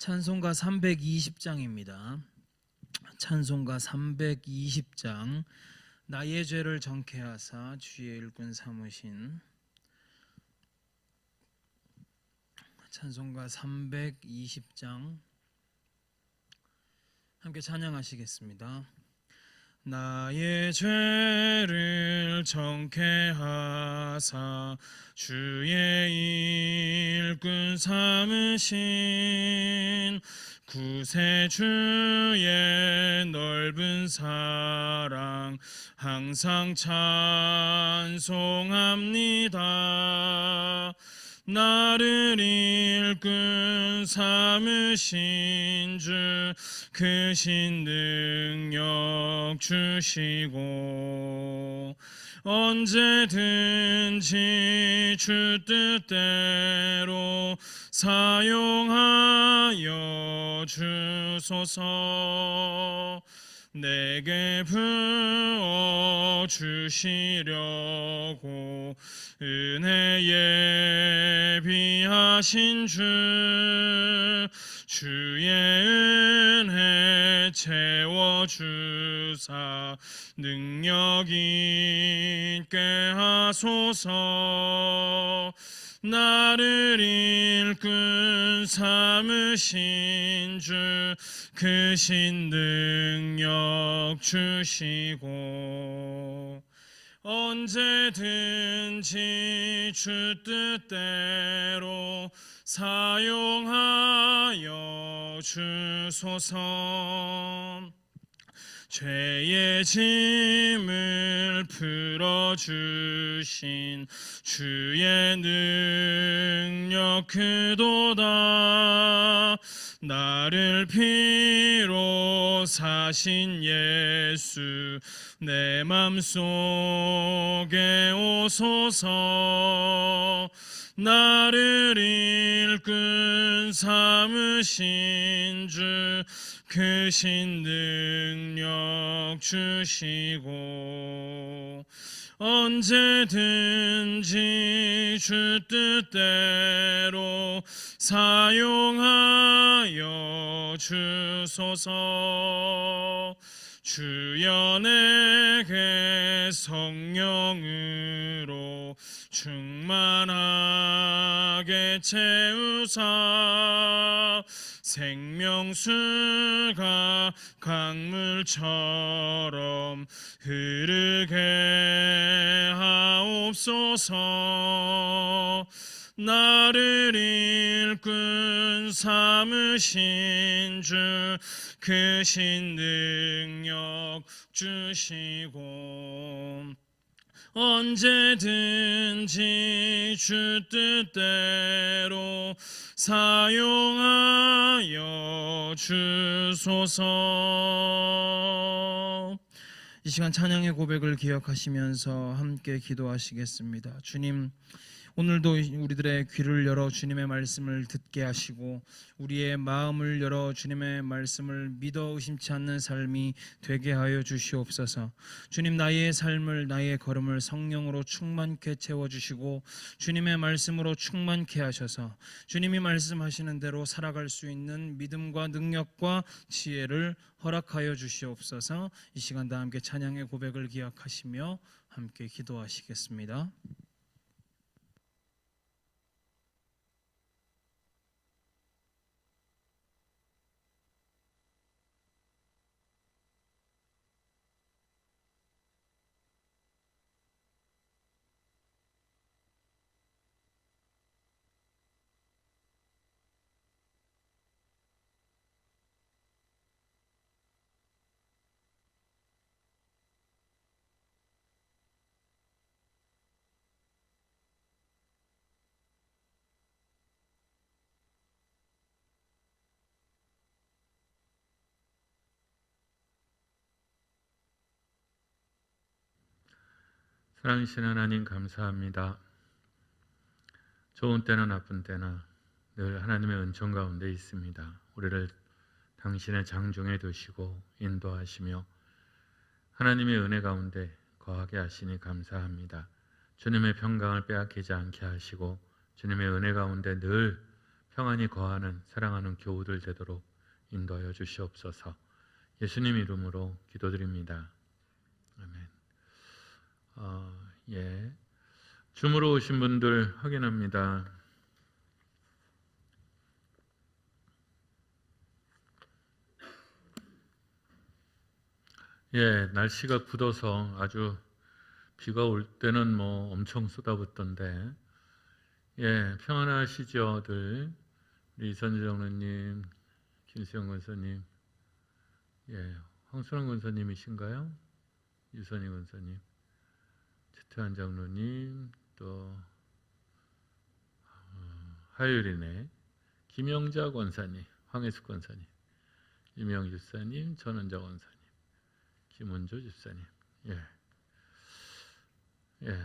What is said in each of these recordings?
찬송가 320장입니다. 찬송가 320장. 나의 죄를 정케하사 주의 일꾼 삼으신. 찬송가 320장 함께 찬양하시겠습니다. 나의 죄를 정케하사 주의 일꾼 삼으신 구세주의 넓은 사랑 항상 찬송합니다. 나를 일꾼 삼으신 주 크신 능력 주시고 언제든지 주 뜻대로 사용하여 주소서. 내게 부어 주시려고 은혜에 비하신 주의 은혜 채워주사 능력 있게 하소서. 나를 일꾼 삼으신 주 크신 능력 주시고 언제든지 주 뜻대로 사용하여 주소서. 죄의 짐을 풀어주신 주의 능력 크도다. 나를 피로 사신 예수 내 맘속에 오소서. 나를 일꾼 삼으신 주 크신 능력 주시고 언제든지 주 뜻대로 사용하여 주소서. 주여 내게 성령으로 충만하게 채우사 생명수가 강물처럼 흐르게 하옵소서. 나를 일꾼 삼으신 주 크신 능력 주시고 언제든지 주 뜻대로 사용하여 주소서. 이 시간 찬양의 고백을 기억하시면서 함께 기도하시겠습니다. 주님, 오늘도 우리들의 귀를 열어 주님의 말씀을 듣게 하시고 우리의 마음을 열어 주님의 말씀을 믿어 의심치 않는 삶이 되게 하여 주시옵소서. 주님, 나의 삶을 나의 걸음을 성령으로 충만케 채워주시고 주님의 말씀으로 충만케 하셔서 주님이 말씀하시는 대로 살아갈 수 있는 믿음과 능력과 지혜를 허락하여 주시옵소서. 이 시간 다 함께 찬양의 고백을 기억하시며 함께 기도하시겠습니다. 사랑하신 하나님, 감사합니다. 좋은 때나 나쁜 때나 늘 하나님의 은총 가운데 있습니다. 우리를 당신의 장중에 두시고 인도하시며 하나님의 은혜 가운데 거하게 하시니 감사합니다. 주님의 평강을 빼앗기지 않게 하시고 주님의 은혜 가운데 늘 평안히 거하는 사랑하는 교우들 되도록 인도하여 주시옵소서. 예수님 이름으로 기도드립니다. 아멘. 예. 줌으로 오신 분들 확인합니다. 예, 날씨가 굳어서 아주 비가 올 때는 뭐 엄청 쏟아붓던데, 예, 평안하시죠들. 우리 이선재 장로님, 김수영 권사님, 예, 황순환 권사님이신가요? 유선희 권사님, 최태환 장로님, 또 하율이네, 김영자 권사님, 황혜숙 권사님, 유명 집사님, 전원자 권사님, 김원조 집사님, 예, 예,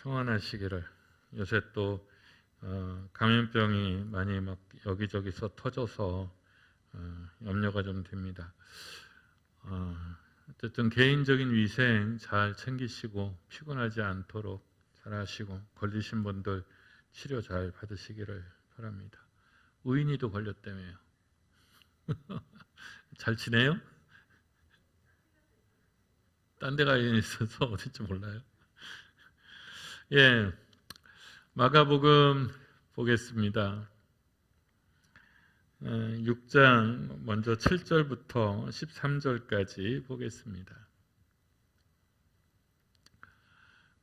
평안하시기를. 요새 또 감염병이 많이 막 여기저기서 터져서 염려가 좀 됩니다. 어쨌든 개인적인 위생 잘 챙기시고 피곤하지 않도록 잘 하시고, 걸리신 분들 치료 잘 받으시기를 바랍니다. 우인이도 걸렸다며요. 잘 지내요? 딴 데 가 있어서 어딘지 몰라요. 예, 마가복음 보겠습니다. 6장 먼저 7절부터 13절까지 보겠습니다.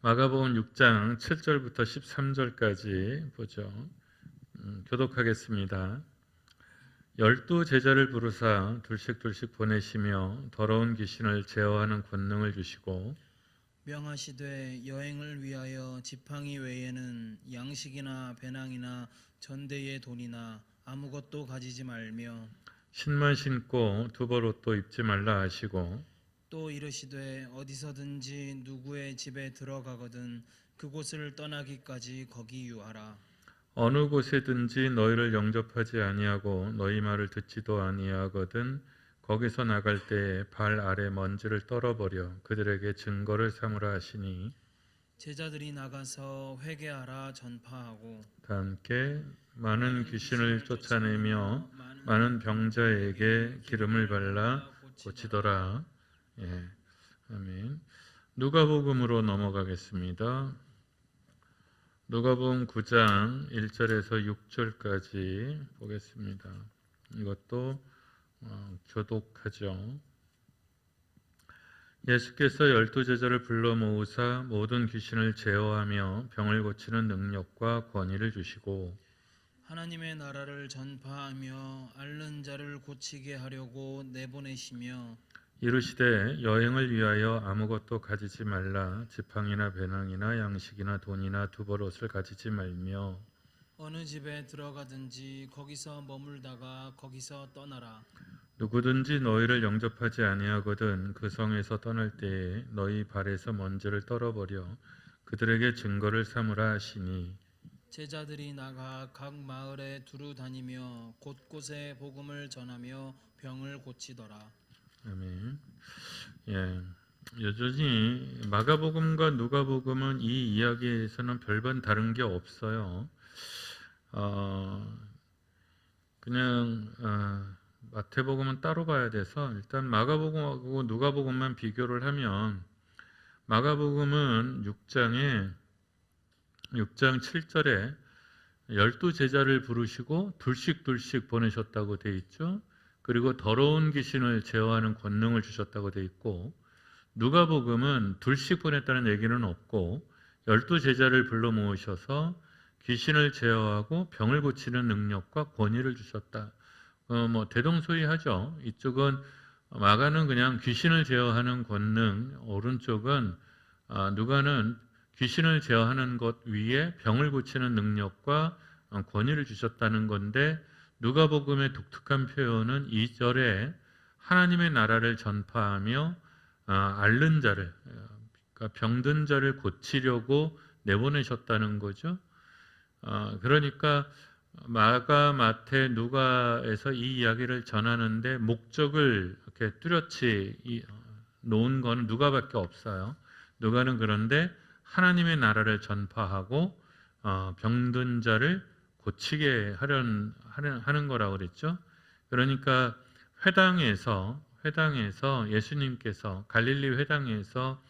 마가복음 6장 7절부터 13절까지 보죠. 교독하겠습니다. 12 제자를 부르사 둘씩 보내시며 더러운 귀신을 제어하는 권능을 주시고, 명하시되 여행을 위하여 지팡이 외에는 양식이나 배낭이나 전대의 돈이나 아무것도 가지지 말며, 신만 신고 두벌옷도 입지 말라 하시고, 또 이르시되 어디서든지 누구의 집에 들어가거든 그곳을 떠나기까지 거기 유하라. 어느 곳에든지 너희를 영접하지 아니하고 너희 말을 듣지도 아니하거든 거기서 나갈 때에 발 아래 먼지를 떨어버려 그들에게 증거를 삼으라 하시니, 제자들이 나가서 회개하라 전파하고, 다 함께 많은 귀신을 쫓아내며 많은 병자에게 기름을 발라 고치더라. 예, 아멘. 누가복음으로 넘어가겠습니다. 누가복음 9장 1절에서 6절까지 보겠습니다. 이것도 교독하죠. 예수께서 12 제자를 불러 모으사 모든 귀신을 제어하며 병을 고치는 능력과 권위를 주시고, 하나님의 나라를 전파하며 앓는 자를 고치게 하려고 내보내시며, 이르시되 여행을 위하여 아무것도 가지지 말라. 지팡이나 배낭이나 양식이나 돈이나 두벌옷을 가지지 말며, 어느 집에 들어가든지 거기서 머물다가 거기서 떠나라. 누구든지 너희를 영접하지 아니하거든 그 성에서 떠날 때에 너희 발에서 먼지를 떨어버려 그들에게 증거를 삼으라 하시니, 제자들이 나가 각 마을에 두루 다니며 곳곳에 복음을 전하며 병을 고치더라. 아멘. 예, 여전히 마가복음과 누가복음은 이 이야기에서는 별반 다른 게 없어요. 그냥 마태복음은 따로 봐야 돼서 일단 마가복음하고 누가복음만 비교를 하면, 마가복음은 6장 7절에 12 제자를 부르시고 둘씩 보내셨다고 돼 있죠. 그리고 더러운 귀신을 제어하는 권능을 주셨다고 돼 있고, 누가복음은 둘씩 보냈다는 얘기는 없고 12 제자를 불러 모으셔서 귀신을 제어하고 병을 고치는 능력과 권위를 주셨다. 뭐 대동소이하죠. 이쪽은 마가는 그냥 귀신을 제어하는 권능, 오른쪽은 누가는 귀신을 제어하는 것 위에 병을 고치는 능력과 권위를 주셨다는 건데, 누가복음의 독특한 표현은 2절에 하나님의 나라를 전파하며 앓는 자를, 그러니까 병든 자를 고치려고 내보내셨다는 거죠. 그러니까 마가, 마태, 누가에서 이 이야기를 전하는데 목적을 이렇게 뚜렷이 놓은 것은 누가밖에 없어요. 누가는 그런데 하나님의 나라를 전파하고 병든 자를 고치게 하는 거라고 그랬죠. 그러니까 회당에서 예수님께서 갈릴리 회당에서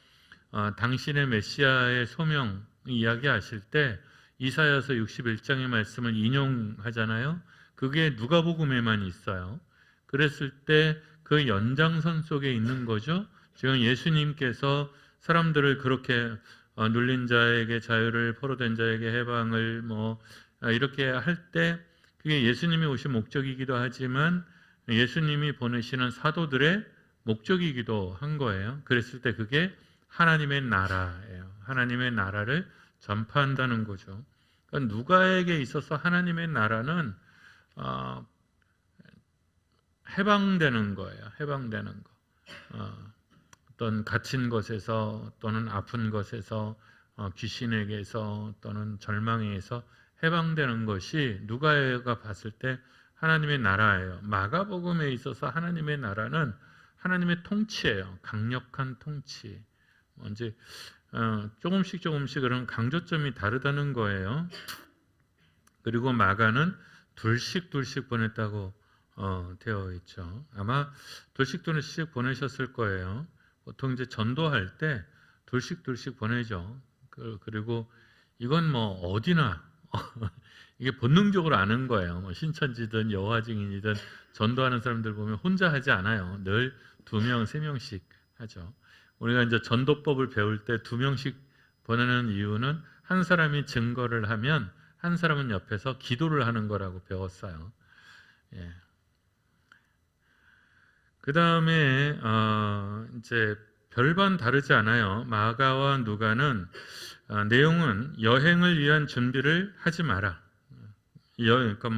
당신의 메시아의 소명 이야기하실 때 이사야서 61장의 말씀을 인용하잖아요. 그게 누가복음에만 있어요. 그랬을 때 그 연장선 속에 있는 거죠. 지금 예수님께서 사람들을 그렇게 눌린 자에게 자유를, 포로된 자에게 해방을 이렇게 할 때 그게 예수님이 오신 목적이기도 하지만 예수님이 보내시는 사도들의 목적이기도 한 거예요. 그랬을 때 그게 하나님의 나라예요. 하나님의 나라를 전파한다는 거죠. 그러니까 누가에게 있어서 하나님의 나라는 해방되는 거예요. 해방되는 거. 어떤 갇힌 것에서 또는 아픈 것에서 귀신에게서 또는 절망에서 해방되는 것이 누가가 봤을 때 하나님의 나라예요. 마가복음에 있어서 하나님의 나라는 하나님의 통치예요. 강력한 통치. 이제 조금씩 그런 강조점이 다르다는 거예요. 그리고 마가는 둘씩 보냈다고 되어 있죠. 아마 둘씩 보내셨을 거예요. 보통 이제 전도할 때 둘씩 보내죠. 그리고 이건 어디나 이게 본능적으로 아는 거예요. 신천지든 여호와 증인이든 전도하는 사람들 보면 혼자 하지 않아요. 늘 2명, 3명씩 하죠. 우리가 이제 전도법을 배울 때 2명씩 보내는 이유는 한 사람이 증거를 하면 한 사람은 옆에서 기도를 하는 거라고 배웠어요. 예. 그 다음에 이제 별반 다르지 않아요. 마가와 누가는 내용은 여행을 위한 준비를 하지 마라. 그러니까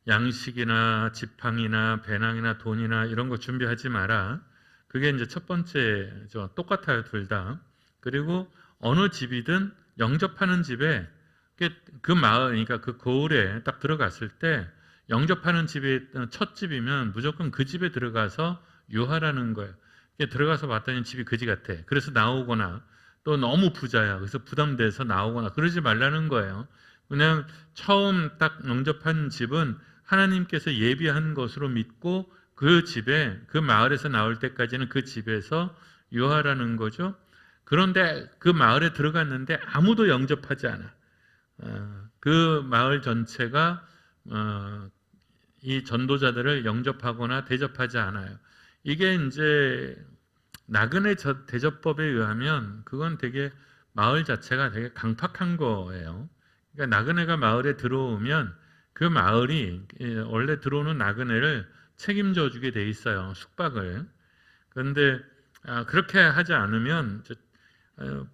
양식이나 지팡이나 배낭이나 돈이나 이런 거 준비하지 마라. 그게 이제 첫 번째죠. 똑같아요, 둘 다. 그리고 어느 집이든 영접하는 집에 그 마을, 그러니까 그 고을에 딱 들어갔을 때 영접하는 집이 첫 집이면 무조건 그 집에 들어가서 유하라는 거예요. 들어가서 봤더니 집이 거지 같아. 그래서 나오거나 또 너무 부자야. 그래서 부담돼서 나오거나 그러지 말라는 거예요. 그냥 처음 딱 영접한 집은 하나님께서 예비한 것으로 믿고 그 집에, 그 마을에서 나올 때까지는 그 집에서 유하라는 거죠. 그런데 그 마을에 들어갔는데 아무도 영접하지 않아. 그 마을 전체가 이 전도자들을 영접하거나 대접하지 않아요. 이게 이제 나그네 대접법에 의하면 그건 되게 마을 자체가 되게 강팍한 거예요. 그러니까 나그네가 마을에 들어오면 그 마을이 원래 들어오는 나그네를 책임져 주게 돼 있어요. 숙박을. 그런데 그렇게 하지 않으면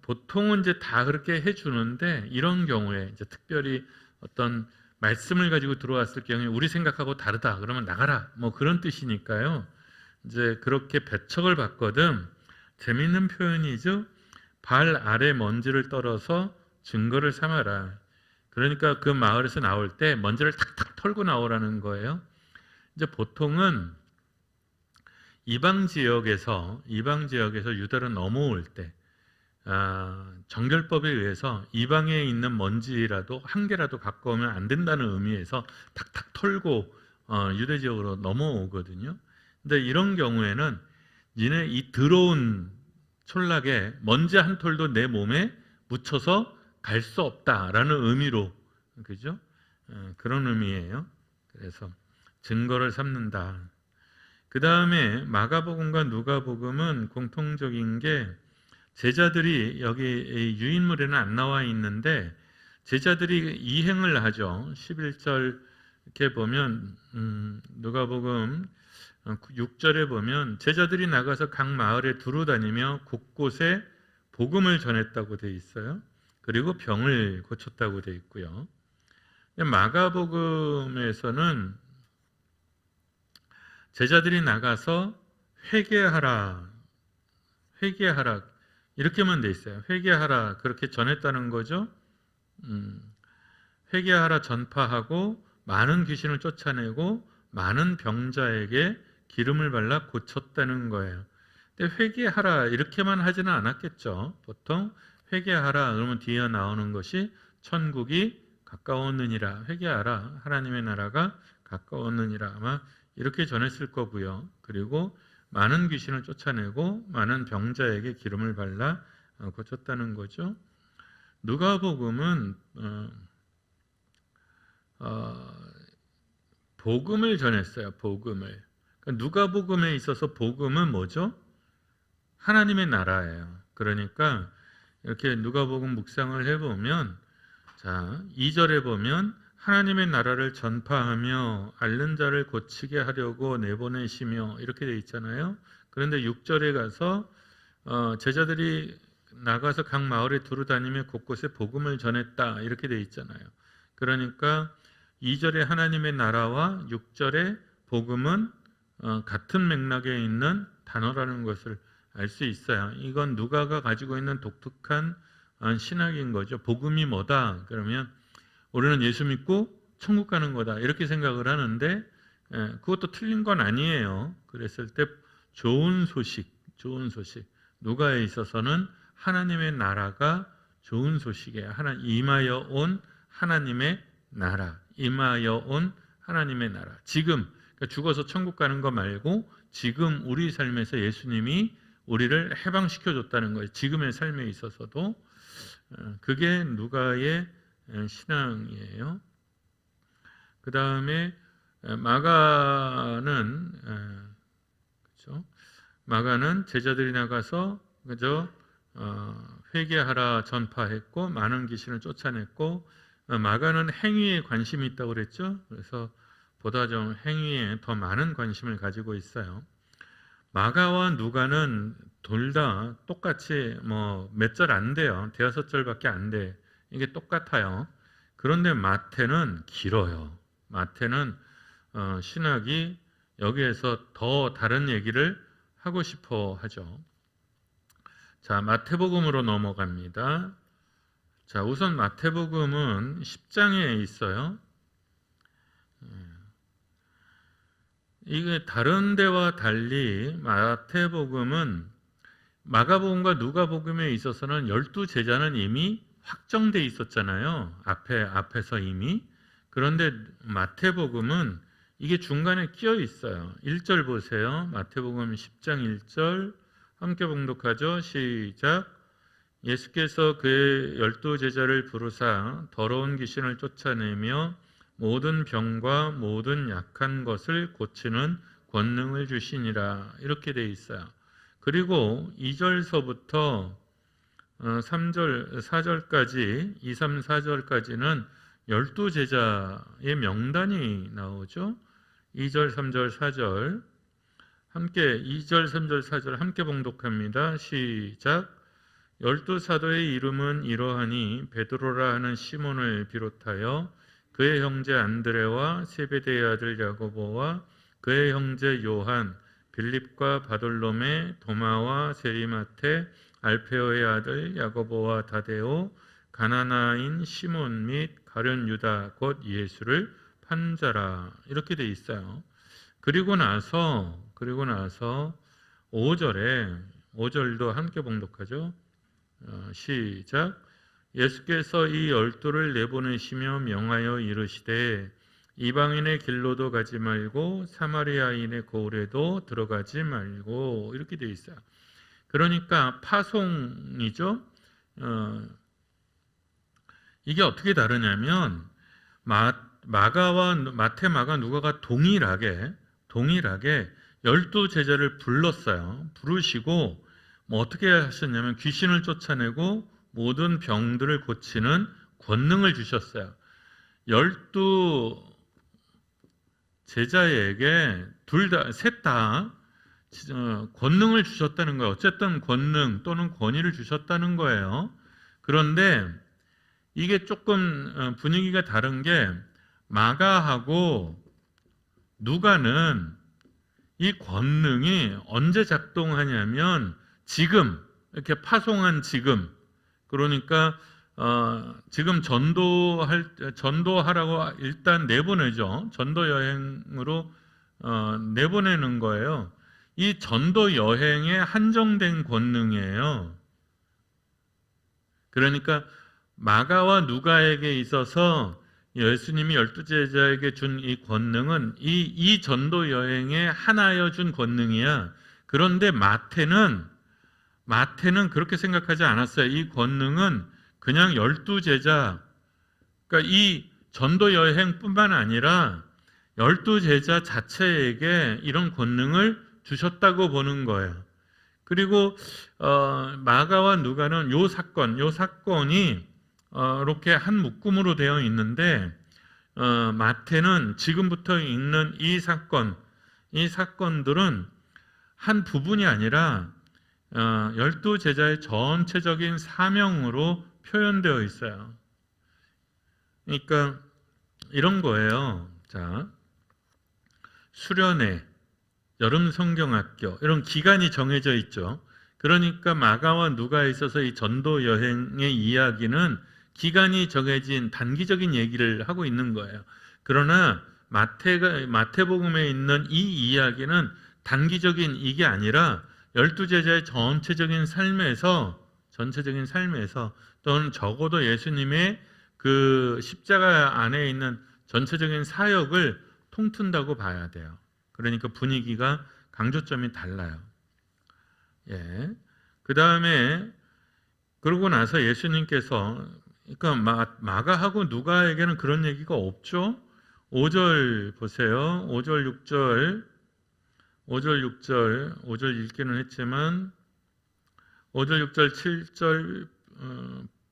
보통은 이제 다 그렇게 해주는데 이런 경우에 이제 특별히 어떤 말씀을 가지고 들어왔을 경우에 우리 생각하고 다르다 그러면 나가라 그런 뜻이니까요. 이제 그렇게 배척을 받거든. 재미있는 표현이죠. 발 아래 먼지를 떨어서 증거를 삼아라. 그러니까 그 마을에서 나올 때 먼지를 탁탁 털고 나오라는 거예요. 이제 보통은 이방 지역에서 유다로 넘어올 때 정결법에 의해서 이방에 있는 먼지라도 한 개라도 갖고 오면 안 된다는 의미에서 탁탁 털고 유대 지역으로 넘어오거든요. 근데 이런 경우에는 니네 이 더러운 촌락에 먼지 한 톨도 내 몸에 묻혀서 갈 수 없다라는 의미로, 그죠? 그런 의미예요. 그래서 증거를 삼는다. 그 다음에 마가복음과 누가복음은 공통적인 게 제자들이 여기 유인물에는 안 나와 있는데 제자들이 이행을 하죠. 11절 이렇게 보면 누가복음 6절에 보면 제자들이 나가서 각 마을에 두루 다니며 곳곳에 복음을 전했다고 돼 있어요. 그리고 병을 고쳤다고 돼 있고요. 마가복음에서는 제자들이 나가서 회개하라 이렇게만 돼 있어요. 회개하라 그렇게 전했다는 거죠. 회개하라 전파하고 많은 귀신을 쫓아내고 많은 병자에게 기름을 발라 고쳤다는 거예요. 근데 회개하라 이렇게만 하지는 않았겠죠. 보통 회개하라 그러면 뒤에 나오는 것이 천국이 가까웠느니라. 회개하라. 하나님의 나라가 가까웠느니라. 아마 이렇게 전했을 거고요. 그리고 많은 귀신을 쫓아내고 많은 병자에게 기름을 발라 고쳤다는 거죠. 누가복음은 복음을 전했어요. 복음을. 그러니까 누가복음에 있어서 복음은 뭐죠? 하나님의 나라예요. 그러니까 이렇게 누가복음 묵상을 해보면, 자, 2절에 보면 하나님의 나라를 전파하며 앓는 자를 고치게 하려고 내보내시며 이렇게 돼 있잖아요. 그런데 6절에 가서 제자들이 나가서 각 마을에 두루 다니며 곳곳에 복음을 전했다 이렇게 돼 있잖아요. 그러니까 2절에 하나님의 나라와 6절에 복음은 같은 맥락에 있는 단어라는 것을 알 수 있어요. 이건 누가가 가지고 있는 독특한 신학인 거죠. 복음이 뭐다? 그러면 우리는 예수 믿고 천국 가는 거다 이렇게 생각을 하는데 그것도 틀린 건 아니에요. 그랬을 때 좋은 소식 누가에 있어서는 하나님의 나라가 좋은 소식이에요. 임하여 온 하나님의 나라, 임하여 온 하나님의 나라. 지금 그러니까 죽어서 천국 가는 거 말고 지금 우리 삶에서 예수님이 우리를 해방시켜 줬다는 거예요. 지금의 삶에 있어서도. 그게 누가의 신앙이에요. 그 다음에 마가는 그렇죠? 마가는 제자들이 나가서 그저 회개하라 전파했고 많은 귀신을 쫓아냈고, 마가는 행위에 관심이 있다고 그랬죠. 그래서 보다 좀 행위에 더 많은 관심을 가지고 있어요. 마가와 누가는 둘 다 똑같이 몇 절 안 돼요. 대여섯 절밖에 안 돼. 이게 똑같아요. 그런데 마태는 길어요. 마태는 신학이 여기에서 더 다른 얘기를 하고 싶어 하죠. 자, 마태복음으로 넘어갑니다. 자, 우선 마태복음은 10장에 있어요. 이게 다른 데와 달리 마태복음은 마가복음과 누가복음에 있어서는 12제자는 이미 확정돼 있었잖아요. 앞에서 이미. 그런데 마태복음은 이게 중간에 끼어 있어요. 1절 보세요. 마태복음 10장 1절 함께 봉독하죠. 시작. 예수께서 그의 12제자를 부르사 더러운 귀신을 쫓아내며 모든 병과 모든 약한 것을 고치는 권능을 주시니라. 이렇게 돼 있어요. 그리고 2절서부터 3절, 4절까지 2, 3, 4절까지는 12제자의 명단이 나오죠. 2절, 3절, 4절 함께 2절, 3절, 4절 함께 봉독합니다. 시작. 12사도의 이름은 이러하니 베드로라 하는 시몬을 비롯하여 그의 형제 안드레와 세베대의 아들 야고보와 그의 형제 요한, 빌립과 바돌로메, 도마와 세리마테, 알페오의 아들 야고보와 다데오, 가나나인 시몬 및 가룟 유다 곧 예수를 판 자라. 이렇게 돼 있어요. 그리고 나서 5절도 함께 봉독하죠. 시작. 예수께서 이 12를 내보내시며 명하여 이르시되 이방인의 길로도 가지 말고 사마리아인의 고을에도 들어가지 말고 이렇게 되어 있어요. 그러니까 파송이죠. 이게 어떻게 다르냐면 마가와 마태, 마가, 누가가 동일하게 12제자를 불렀어요. 부르시고 어떻게 하셨냐면 귀신을 쫓아내고 모든 병들을 고치는 권능을 주셨어요. 12제자에게 셋 다 권능을 주셨다는 거예요. 어쨌든 권능 또는 권위를 주셨다는 거예요. 그런데 이게 조금 분위기가 다른 게 마가하고 누가는 이 권능이 언제 작동하냐면 지금 이렇게 파송한 지금, 그러니까 지금 전도하라고 일단 내보내죠. 전도 여행으로 내보내는 거예요. 이 전도 여행에 한정된 권능이에요. 그러니까 마가와 누가에게 있어서 예수님이 12제자에게 준 이 권능은 이 전도 여행에 하나여 준 권능이야. 그런데 마태는 그렇게 생각하지 않았어요. 이 권능은 그냥 12제자, 그러니까 이 전도 여행뿐만 아니라 12제자 자체에게 이런 권능을 주셨다고 보는 거예요. 그리고 마가와 누가는 요 사건이 이렇게 한 묶음으로 되어 있는데 마태는 지금부터 읽는 이 사건들은 한 부분이 아니라 12제자의 전체적인 사명으로 표현되어 있어요. 그러니까 이런 거예요. 자, 수련회, 여름 성경학교 이런 기간이 정해져 있죠. 그러니까 마가와 누가에 있어서 이 전도 여행의 이야기는 기간이 정해진 단기적인 얘기를 하고 있는 거예요. 그러나 마태복음에 있는 이 이야기는 단기적인 이게 아니라 12제자의 전체적인 삶에서 또는 적어도 예수님의 그 십자가 안에 있는 전체적인 사역을 통튼다고 봐야 돼요. 그러니까 분위기가 강조점이 달라요. 예. 그 다음에 그러고 나서 예수님께서 그러니까 마가하고 누가에게는 그런 얘기가 없죠. 5절 보세요. 5절 6절 읽기는 했지만 5절 6절 7절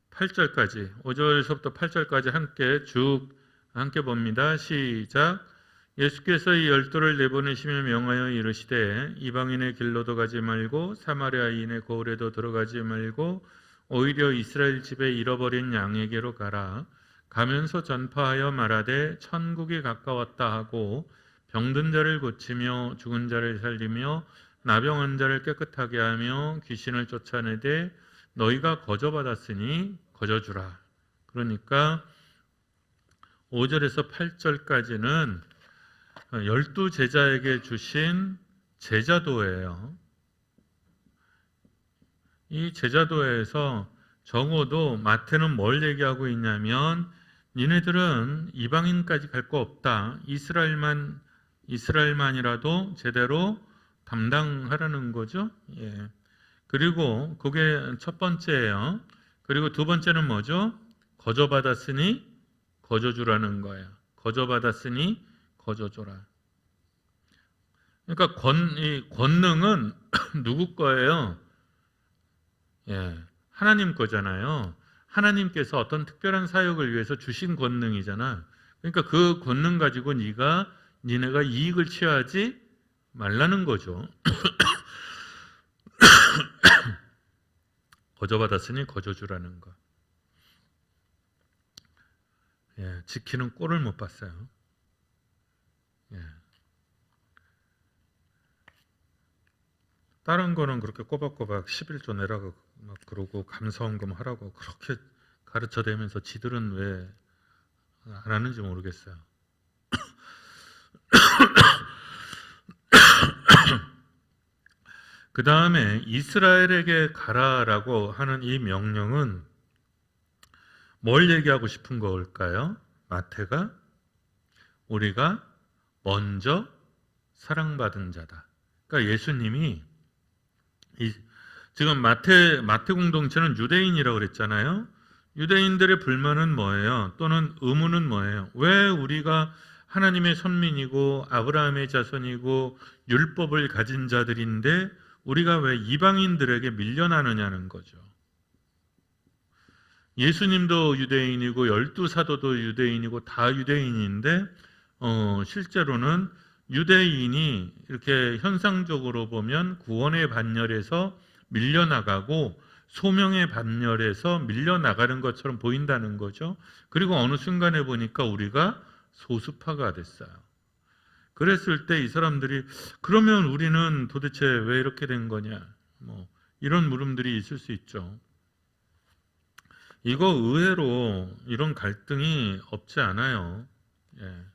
8절까지 5절에서부터 8절까지 함께 봅니다. 시작. 예수께서 이 12를 내보내시며 명하여 이르시되 이방인의 길로도 가지 말고 사마리아인의 고을에도 들어가지 말고 오히려 이스라엘 집에 잃어버린 양에게로 가라. 가면서 전파하여 말하되 천국이 가까웠다 하고 병든 자를 고치며 죽은 자를 살리며 나병한 자를 깨끗하게 하며 귀신을 쫓아내되 너희가 거저받았으니 거저주라. 그러니까 5절에서 8절까지는 12제자에게 주신 제자도예요. 이 제자도에서 적어도 마태는 뭘 얘기하고 있냐면 니네들은 이방인까지 갈 거 없다. 이스라엘만이라도 제대로 담당하라는 거죠. 예. 그리고 그게 첫 번째예요. 그리고 두 번째는 뭐죠? 거저받았으니 거저주라는 거예요. 거저받았으니 거저줘라. 그러니까 이 권능은 누구 거예요? 예, 하나님 거잖아요. 하나님께서 어떤 특별한 사역을 위해서 주신 권능이잖아. 그러니까 그 권능 가지고 니네가 이익을 취하지 말라는 거죠. 거저받았으니 거저주라는 거. 예, 지키는 꼴을 못 봤어요. 예. 다른 거는 그렇게 꼬박꼬박 11조 내라고 막 그러고 감사원금 하라고 그렇게 가르쳐대면서 지들은 왜 안 하는지 모르겠어요. 그 다음에 이스라엘에게 가라라고 하는 이 명령은 뭘 얘기하고 싶은 걸까요? 마태가 우리가 먼저 사랑받은 자다. 그러니까 예수님이 지금 마태 공동체는 유대인이라고 그랬잖아요. 유대인들의 불만은 뭐예요? 또는 의문은 뭐예요? 왜 우리가 하나님의 선민이고 아브라함의 자손이고 율법을 가진 자들인데 우리가 왜 이방인들에게 밀려나느냐는 거죠. 예수님도 유대인이고 12사도도 유대인이고 다 유대인인데 실제로는 유대인이 이렇게 현상적으로 보면 구원의 반열에서 밀려나가고 소명의 반열에서 밀려나가는 것처럼 보인다는 거죠. 그리고 어느 순간에 보니까 우리가 소수파가 됐어요. 그랬을 때 이 사람들이 그러면 우리는 도대체 왜 이렇게 된 거냐? 이런 물음들이 있을 수 있죠. 이거 의외로 이런 갈등이 없지 않아요. 예.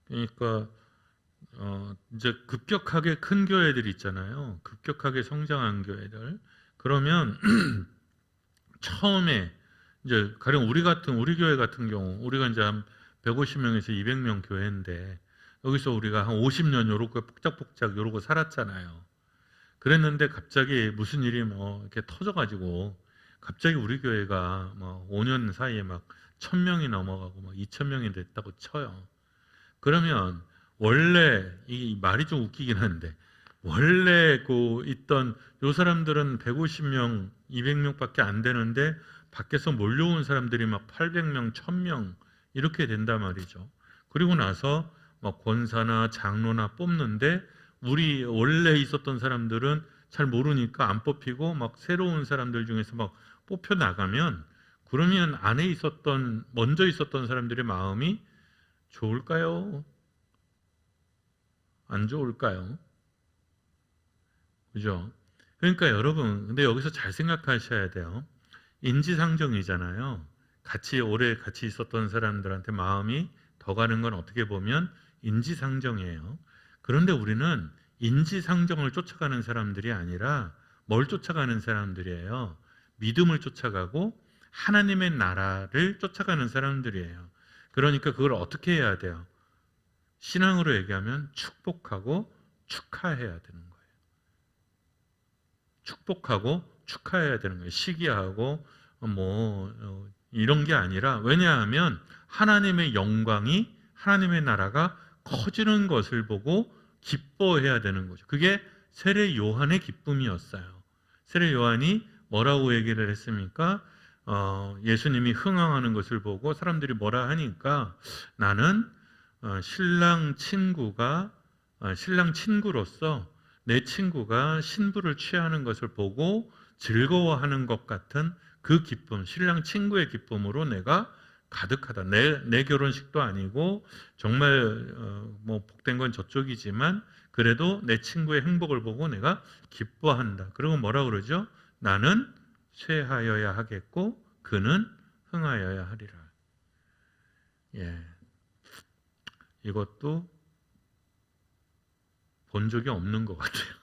그러니까 이제 급격하게 큰 교회들 있잖아요. 급격하게 성장한 교회들. 그러면 처음에 이제 가령 우리 교회 같은 경우 우리가 이제 한 150명에서 200명 교회인데 여기서 우리가 한 50년 요렇게 복작복작 요러고 살았잖아요. 그랬는데 갑자기 무슨 일이 이렇게 터져가지고 갑자기 우리 교회가 5년 사이에 막 1,000명이 넘어가고 막 2,000명이 됐다고 쳐요. 그러면 원래 이 말이 좀 웃기긴 한데 원래 그 있던 요 사람들은 150명, 200명밖에 안 되는데 밖에서 몰려온 사람들이 막 800명, 1,000명 이렇게 된단 말이죠. 그리고 나서 막 권사나 장로나 뽑는데 우리 원래 있었던 사람들은 잘 모르니까 안 뽑히고 막 새로운 사람들 중에서 막 뽑혀 나가면 그러면 안에 있었던 먼저 있었던 사람들의 마음이 좋을까요? 안 좋을까요? 그죠? 그러니까 여러분, 근데 여기서 잘 생각하셔야 돼요. 인지상정이잖아요. 오래 같이 있었던 사람들한테 마음이 더 가는 건 어떻게 보면 인지상정이에요. 그런데 우리는 인지상정을 쫓아가는 사람들이 아니라 뭘 쫓아가는 사람들이에요? 믿음을 쫓아가고 하나님의 나라를 쫓아가는 사람들이에요. 그러니까 그걸 어떻게 해야 돼요? 신앙으로 얘기하면 축복하고 축하해야 되는 거예요. 축복하고 축하해야 되는 거예요. 시기하고 이런 게 아니라, 왜냐하면 하나님의 영광이, 하나님의 나라가 커지는 것을 보고 기뻐해야 되는 거죠. 그게 세례 요한의 기쁨이었어요. 세례 요한이 뭐라고 얘기를 했습니까? 예수님이 흥황하는 것을 보고 사람들이 뭐라 하니까 나는 신랑 친구로서 내 친구가 신부를 취하는 것을 보고 즐거워하는 것 같은 그 기쁨, 신랑 친구의 기쁨으로 내가 가득하다. 내 결혼식도 아니고 정말 복된 건 저쪽이지만 그래도 내 친구의 행복을 보고 내가 기뻐한다. 그리고 뭐라 그러죠? 나는 쇠하여야 하겠고 그는 흥하여야 하리라. 예, 이것도 본 적이 없는 것 같아요.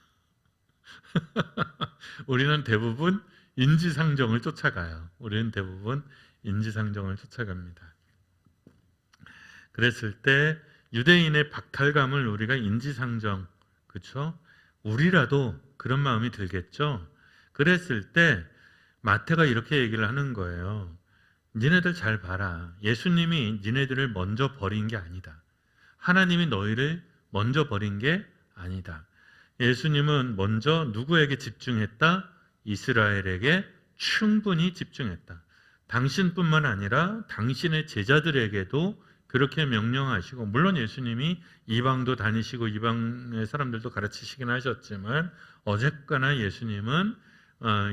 우리는 대부분 인지상정을 쫓아가요. 우리는 대부분 인지상정을 쫓아갑니다. 그랬을 때 유대인의 박탈감을 우리가 인지상정, 그렇죠? 우리라도 그런 마음이 들겠죠? 그랬을 때 마태가 이렇게 얘기를 하는 거예요. 니네들 잘 봐라. 예수님이 니네들을 먼저 버린 게 아니다. 하나님이 너희를 먼저 버린 게 아니다. 예수님은 먼저 누구에게 집중했다? 이스라엘에게 충분히 집중했다. 당신뿐만 아니라 당신의 제자들에게도 그렇게 명령하시고, 물론 예수님이 이방도 다니시고 이방의 사람들도 가르치시긴 하셨지만 어쨌거나 예수님은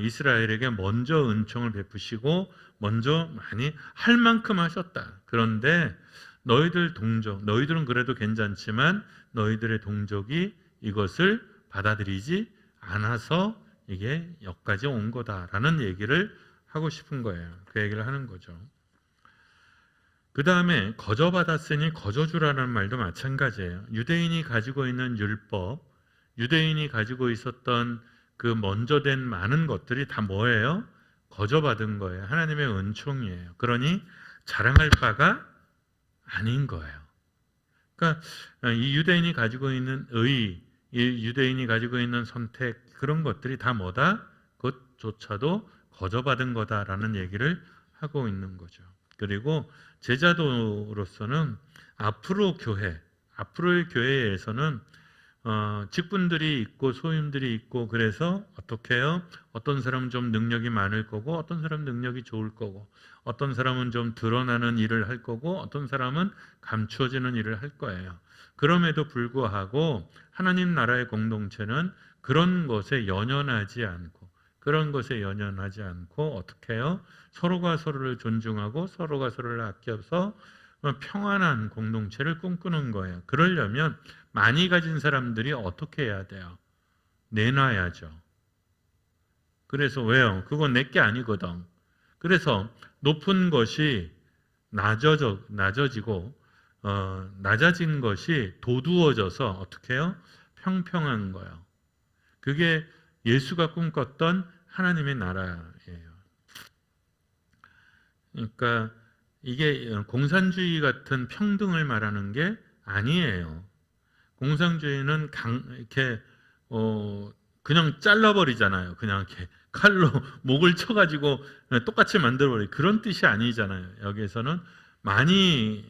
이스라엘에게 먼저 은총을 베푸시고 먼저 많이 할 만큼 하셨다. 그런데 너희들은 그래도 괜찮지만 너희들의 동족이 이것을 받아들이지 않아서 이게 여기까지 온 거다라는 얘기를 하고 싶은 거예요. 그 얘기를 하는 거죠. 그 다음에 거저받았으니 거저주라는 말도 마찬가지예요. 유대인이 가지고 있는 율법, 유대인이 가지고 있었던 그 먼저 된 많은 것들이 다 뭐예요? 거저받은 거예요. 하나님의 은총이에요. 그러니 자랑할 바가 아닌 거예요. 그러니까 이 유대인이 가지고 있는 이 유대인이 가지고 있는 선택, 그런 것들이 다 뭐다? 그것조차도 거저받은 거다라는 얘기를 하고 있는 거죠. 그리고 제자도로서는 앞으로의 교회에서는 직분들이 있고 소임들이 있고, 그래서 어떻게 해요? 어떤 사람은 좀 능력이 많을 거고 어떤 사람은 능력이 좋을 거고, 어떤 사람은 좀 드러나는 일을 할 거고 어떤 사람은 감추어지는 일을 할 거예요. 그럼에도 불구하고 하나님 나라의 공동체는 그런 것에 연연하지 않고 어떻게 해요? 서로가 서로를 존중하고 서로가 서로를 아껴서 평안한 공동체를 꿈꾸는 거예요. 그러려면 많이 가진 사람들이 어떻게 해야 돼요? 내놔야죠. 그래서 왜요? 그건 내게 아니거든. 그래서 높은 것이 낮아지고 낮아진 것이 도두어져서 어떻게 해요? 평평한 거예요. 그게 예수가 꿈꿨던 하나님의 나라예요. 그러니까 이게 공산주의 같은 평등을 말하는 게 아니에요. 공산주의는 이렇게 그냥 잘라버리잖아요. 그냥 이렇게 칼로 목을 쳐가지고 똑같이 만들어버리 그런 뜻이 아니잖아요. 여기에서는 많이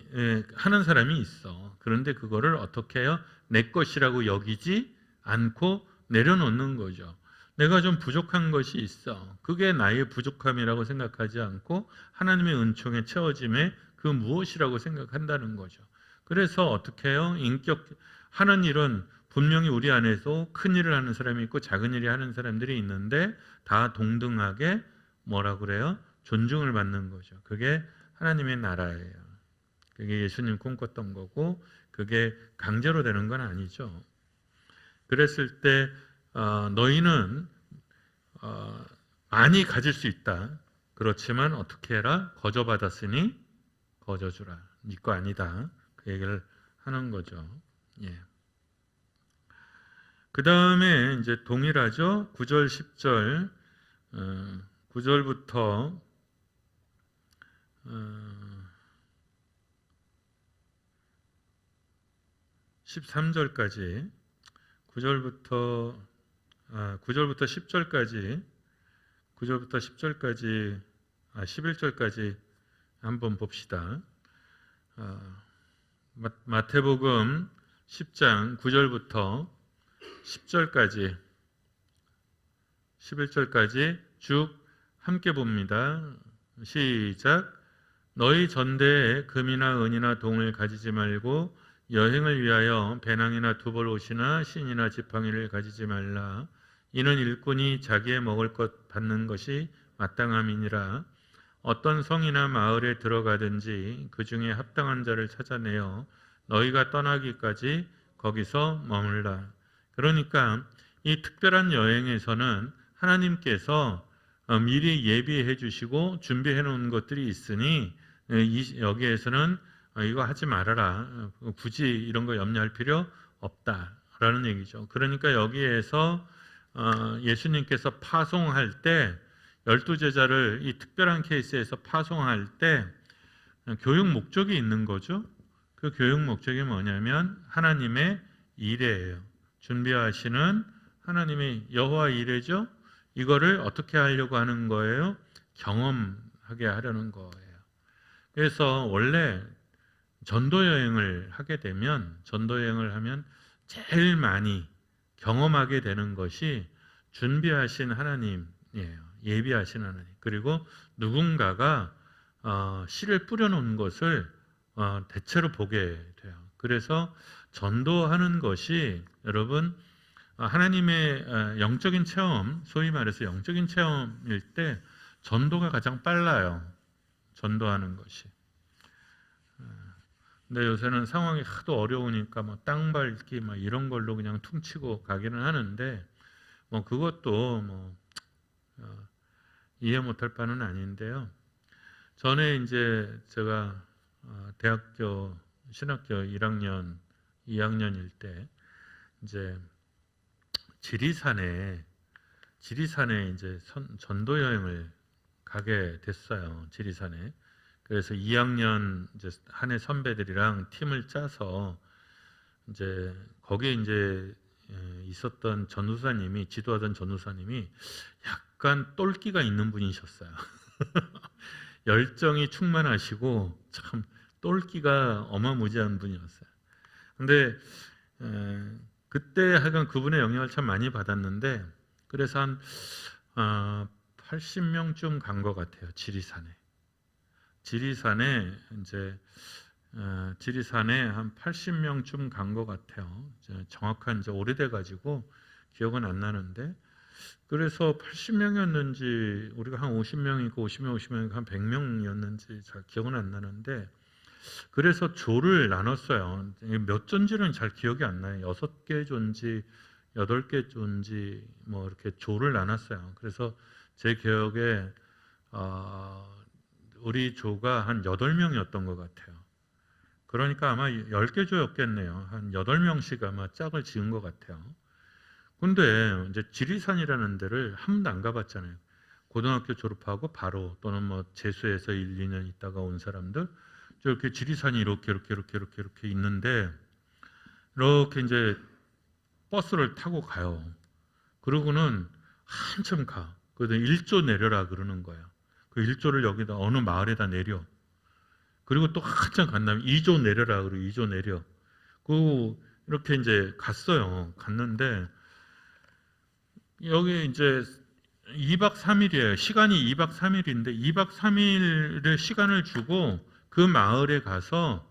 하는 사람이 있어. 그런데 그거를 어떻게 해요? 내 것이라고 여기지 않고 내려놓는 거죠. 내가 좀 부족한 것이 있어. 그게 나의 부족함이라고 생각하지 않고 하나님의 은총에 채워짐에 그 무엇이라고 생각한다는 거죠. 그래서 어떻게 해요? 하는 일은 분명히 우리 안에서 큰 일을 하는 사람이 있고 작은 일을 하는 사람들이 있는데 다 동등하게 뭐라 그래요? 존중을 받는 거죠. 그게 하나님의 나라예요. 그게 예수님 꿈꿨던 거고 그게 강제로 되는 건 아니죠. 그랬을 때 너희는 많이 가질 수 있다. 그렇지만 어떻게 해라? 거저받았으니 거저주라. 네 거 아니다. 그 얘기를 하는 거죠. 예. 그 다음에 이제 동일하죠. 9절, 10절, 9절부터 13절까지, 9절부터 10절까지, 9절부터 10절까지, 11절까지 한번 봅시다. 마태복음 10장 9절부터 10절까지 11절까지 쭉 함께 봅니다. 시작. 너희 전대에 금이나 은이나 동을 가지지 말고 여행을 위하여 배낭이나 두벌 옷이나 신이나 지팡이를 가지지 말라. 이는 일꾼이 자기의 먹을 것 받는 것이 마땅함이니라. 어떤 성이나 마을에 들어가든지 그 중에 합당한 자를 찾아내어 너희가 떠나기까지 거기서 머물라. 그러니까 이 특별한 여행에서는 하나님께서 미리 예비해 주시고 준비해 놓은 것들이 있으니 여기에서는 이거 하지 말아라. 굳이 이런 거 염려할 필요 없다라는 얘기죠. 그러니까 여기에서 예수님께서 파송할 때 12제자를 이 특별한 케이스에서 파송할 때 교육 목적이 있는 거죠. 그 교육 목적이 뭐냐면 하나님의 이레예요. 준비하시는 하나님의 여호와 이레죠. 이거를 어떻게 하려고 하는 거예요? 경험하게 하려는 거예요. 그래서 원래 전도 여행을 하게 되면 전도 여행을 하면 제일 많이 경험하게 되는 것이 준비하신 하나님이에요. 예비하신 하나님. 그리고 누군가가 씨를 뿌려놓은 것을 대체로 보게 돼요. 그래서 전도하는 것이 여러분 하나님의 영적인 체험, 소위 말해서 영적인 체험일 때 전도가 가장 빨라요. 전도하는 것이. 근데 요새는 상황이 하도 어려우니까 뭐 땅 밟기 막 이런 걸로 그냥 퉁치고 가기는 하는데 뭐 그것도 뭐 이해 못할 바는 아닌데요. 전에 이제 제가 대학교 신학교 1학년, 2학년일 때 이제 지리산에 이제 전도 여행을 가게 됐어요. 지리산에. 그래서 2학년 이제 한 해 선배들이랑 팀을 짜서 이제 거기에 이제 있었던 전도사님이 지도하던 전도사님이 약간 똘끼가 있는 분이셨어요. 열정이 충만하시고 참 똘끼가 어마무지한 분이었어요. 근데 그때 하여간 그분의 영향을 참 많이 받았는데 그래서 한 80명쯤 간 것 같아요. 지리산에 이제 지리산에 한 80명쯤 간 것 같아요. 정확한 이제 오래돼 가지고 기억은 안 나는데 그래서 80명이었는지 우리가 한 50명이고 50명 한 100명이었는지 잘 기억은 안 나는데 그래서 조를 나눴어요. 몇 존지는 잘 기억이 안 나요. 6개 존지, 8개 존지 뭐 이렇게 조를 나눴어요. 그래서 제 기억에 우리 조가 한 8명이었던 것 같아요. 그러니까 아마 10개 조였겠네요. 한 8명씩 아마 짝을 지은 것 같아요. 근데 이제 지리산이라는 데를 한 번도 안 가봤잖아요. 고등학교 졸업하고 바로 또는 뭐 재수해서 1, 2년 있다가 온 사람들 저렇게 지리산이 이렇게 있는데 이렇게 이제 버스를 타고 가요. 그러고는 한참 가. 그래서 1조 내려라 그러는 거야. 그 1조를 여기다 어느 마을에다 내려. 그리고 또 한참 간 다음에 2조 내려라 그러고 2조 내려. 그 이렇게 이제 갔어요. 갔는데 여기 이제 2박 3일이에요. 시간이 2박 3일인데 2박 3일의 시간을 주고 그 마을에 가서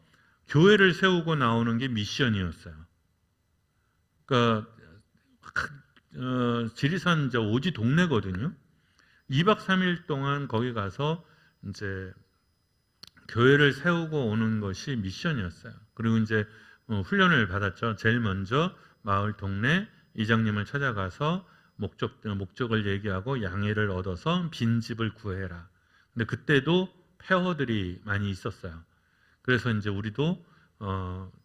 교회를 세우고 나오는 게 미션이었어요. 그러니까 지리산 이제 오지 동네거든요. 2박 3일 동안 거기 가서 이제 교회를 세우고 오는 것이 미션이었어요. 그리고 이제 훈련을 받았죠. 제일 먼저 마을 동네 이장님을 찾아가서 목적을 얘기하고 양해를 얻어서 빈집을 구해라. 근데 그때도 폐허들이 많이 있었어요. 그래서 이제 우리도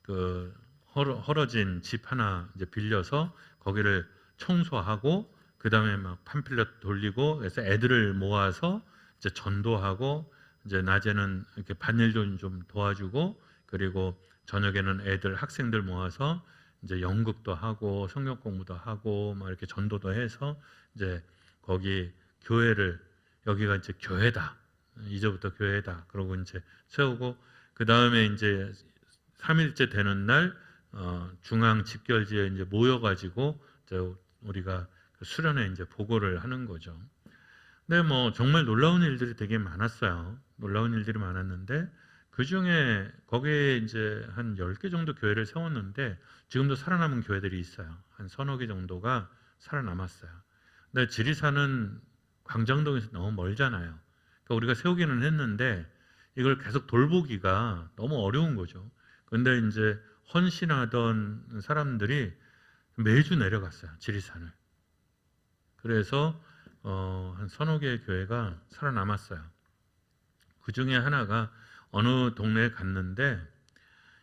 그 헐어진 집 하나 이제 빌려서 거기를 청소하고 그 다음에 막 팜플렛 돌리고 그래서 애들을 모아서 이제 전도하고 이제 낮에는 이렇게 밭일도 좀 도와주고 그리고 저녁에는 애들 학생들 모아서 이제 연극도 하고 성경 공부도 하고 막 이렇게 전도도 해서 이제 거기 교회를 여기가 이제 교회다. 이제부터 교회다. 그러고 이제 세우고 그 다음에 이제 3일째 되는 날 중앙 집결지에 이제 모여가지고 우리가 수련회 이제 보고를 하는 거죠. 근데 뭐 정말 놀라운 일들이 되게 많았어요. 놀라운 일들이 많았는데 그 중에 거기에 이제 한 10개 정도 교회를 세웠는데 지금도 살아남은 교회들이 있어요. 한 서너 개 정도가 살아남았어요. 근데 지리산은 광장동에서 너무 멀잖아요. 그러니까 우리가 세우기는 했는데 이걸 계속 돌보기가 너무 어려운 거죠. 근데 이제 헌신하던 사람들이 매주 내려갔어요. 지리산을. 그래서 한 서너 개의 교회가 살아남았어요. 그 중에 하나가 어느 동네에 갔는데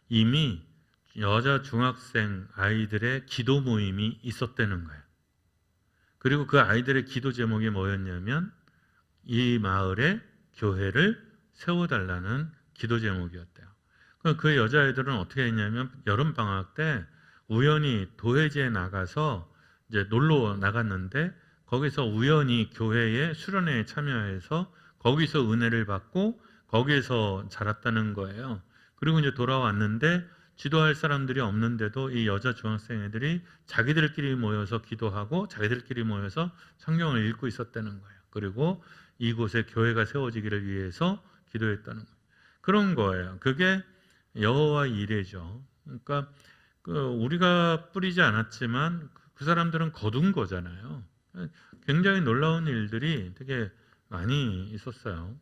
이미 여자 중학생 아이들의 기도 모임이 있었다는 거예요. 그리고 그 아이들의 기도 제목이 뭐였냐면 이 마을에 교회를 세워달라는 기도 제목이었대요. 그 여자아이들은 어떻게 했냐면 여름방학 때 우연히 도회지에 나가서 이제 놀러 나갔는데 거기서 우연히 교회의 수련회에 참여해서 거기서 은혜를 받고 거기에서 자랐다는 거예요. 그리고 이제 돌아왔는데 지도할 사람들이 없는데도 이 여자 중학생 애들이 자기들끼리 모여서 기도하고 자기들끼리 모여서 성경을 읽고 있었다는 거예요. 그리고 이곳에 교회가 세워지기를 위해서 기도했다는 거예요. 그런 거예요. 그게 여호와 이레죠. 그러니까 우리가 뿌리지 않았지만 그 사람들은 거둔 거잖아요. 굉장히 놀라운 일들이 되게 많이 있었어요.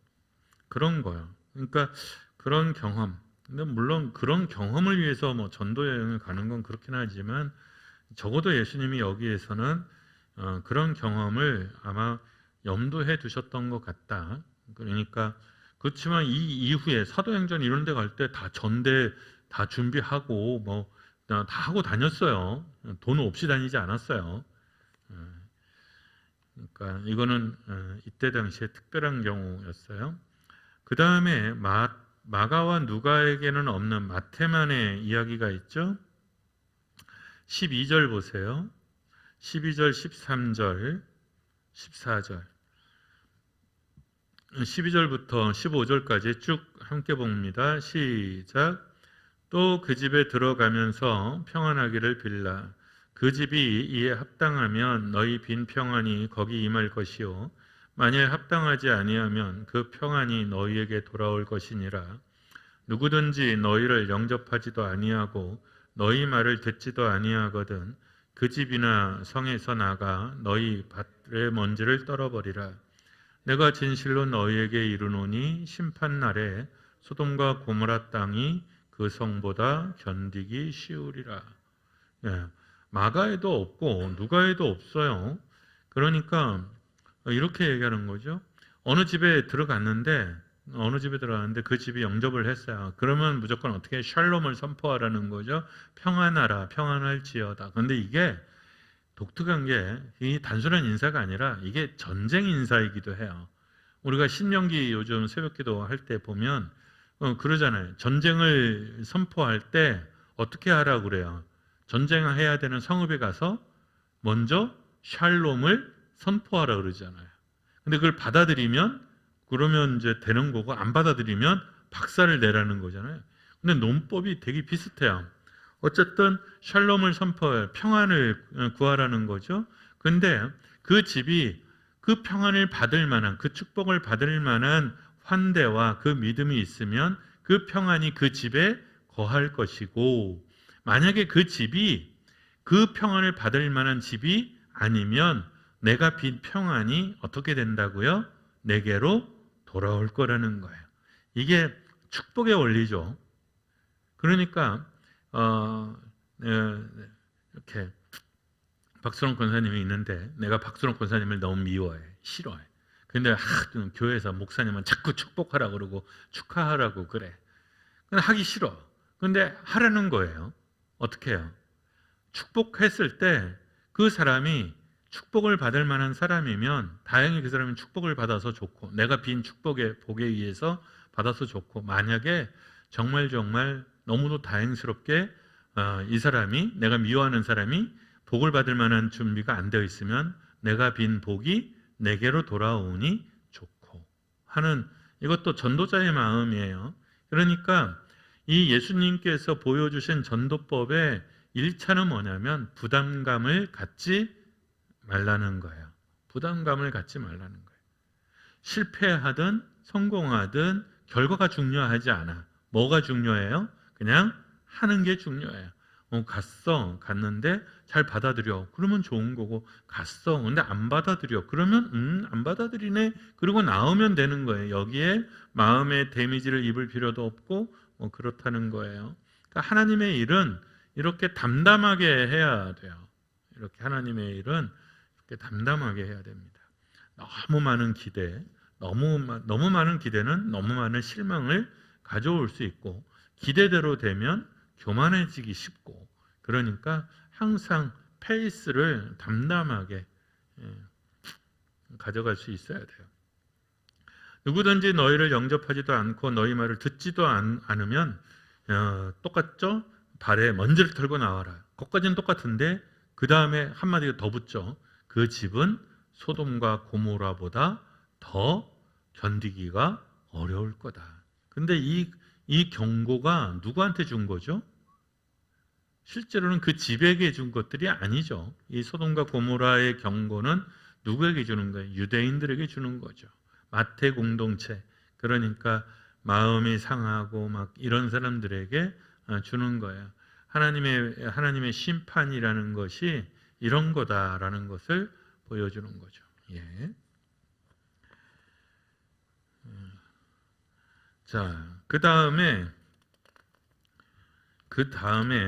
그런 거예요. 그러니까 그런 경험. 근데 물론 그런 경험을 위해서 뭐 전도 여행을 가는 건 그렇긴 하지만 적어도 예수님이 여기에서는 그런 경험을 아마 염두해 두셨던 것 같다. 그러니까 그렇지만 이 이후에 사도행전 이런 데 갈 때 다 전대 다 준비하고 뭐 다 하고 다녔어요. 돈 없이 다니지 않았어요. 그러니까 이거는 이때 당시에 특별한 경우였어요. 그 다음에 마가와 누가에게는 없는 마태만의 이야기가 있죠. 12절 보세요. 12절, 13절, 14절 12절부터 15절까지 쭉 함께 봅니다. 시작. 또 그 집에 들어가면서 평안하기를 빌라. 그 집이 이에 합당하면 너희 빈 평안이 거기 임할 것이요 만일 합당하지 아니하면 그 평안이 너희에게 돌아올 것이니라. 누구든지 너희를 영접하지도 아니하고 너희 말을 듣지도 아니하거든 그 집이나 성에서 나가 너희 밭의 먼지를 떨어버리라. 내가 진실로 너희에게 이르노니 심판날에 소돔과 고모라 땅이 그 성보다 견디기 쉬우리라. 마가에도 없고 누가에도 없어요. 그러니까 이렇게 얘기하는 거죠. 어느 집에 들어갔는데 그 집이 영접을 했어요. 그러면 무조건 어떻게 샬롬을 선포하라는 거죠. 평안하라, 평안할지어다. 그런데 이게 독특한 게 이 단순한 인사가 아니라 이게 전쟁 인사이기도 해요. 우리가 신명기 요즘 새벽기도 할 때 보면 그러잖아요. 전쟁을 선포할 때 어떻게 하라고 그래요? 전쟁해야 되는 성읍에 가서 먼저 샬롬을 선포하라 그러잖아요. 근데 그걸 받아들이면 그러면 이제 되는 거고, 안 받아들이면 박살을 내라는 거잖아요. 근데 논법이 되게 비슷해요. 어쨌든 샬롬을 선포해 평안을 구하라는 거죠. 근데 그 집이 그 평안을 받을 만한, 그 축복을 받을 만한 환대와 그 믿음이 있으면 그 평안이 그 집에 거할 것이고, 만약에 그 집이 그 평안을 받을 만한 집이 아니면 내가 빈 평안이 어떻게 된다고요? 내게로 돌아올 거라는 거예요. 이게 축복의 원리죠. 그러니까 이렇게 박수롱 권사님이 있는데 내가 박수롱 권사님을 너무 미워해, 싫어해. 근데 교회에서 목사님은 자꾸 축복하라고 그러고 축하하라고 그래. 근데 하기 싫어. 근데 하라는 거예요. 어떻게 해요? 축복했을 때 그 사람이 축복을 받을 만한 사람이면 다행히 그 사람은 축복을 받아서 좋고, 내가 빈 축복의 복에 의해서 받아서 좋고, 만약에 정말 너무도 다행스럽게 이 사람이, 내가 미워하는 사람이 복을 받을 만한 준비가 안 되어 있으면 내가 빈 복이 내게로 돌아오니 좋고 하는, 이것도 전도자의 마음이에요. 그러니까 이 예수님께서 보여주신 전도법의 1차는 뭐냐면 부담감을 갖지 말라는 거예요. 부담감을 갖지 말라는 거예요. 실패하든 성공하든 결과가 중요하지 않아. 뭐가 중요해요? 그냥 하는 게 중요해요. 갔는데 잘 받아들여. 그러면 좋은 거고, 갔어. 근데 안 받아들여. 그러면 안 받아들이네. 그리고 나오면 되는 거예요. 여기에 마음의 데미지를 입을 필요도 없고 그렇다는 거예요. 그러니까 하나님의 일은 이렇게 담담하게 해야 돼요. 이렇게 하나님의 일은 이렇게 담담하게 해야 됩니다. 너무 많은 기대, 너무 많은 기대는 너무 많은 실망을 가져올 수 있고, 기대대로 되면 교만해지기 쉽고, 그러니까 항상 페이스를 담담하게 가져갈 수 있어야 돼요. 누구든지 너희를 영접하지도 않고 너희 말을 듣지도 않으면 똑같죠? 발에 먼지를 털고 나와라. 그것까지는 똑같은데 그 다음에 한마디가 더 붙죠. 그 집은 소돔과 고모라보다 더 견디기가 어려울 거다. 근데 이 경고가 누구한테 준 거죠? 실제로는 그 집에게 준 것들이 아니죠. 이 소돔과 고모라의 경고는 누구에게 주는 거예요? 유대인들에게 주는 거죠. 마태 공동체, 그러니까 마음이 상하고 막 이런 사람들에게 주는 거예요. 하나님의 심판이라는 것이 이런 거다라는 것을 보여주는 거죠. 예. 자, 그 다음에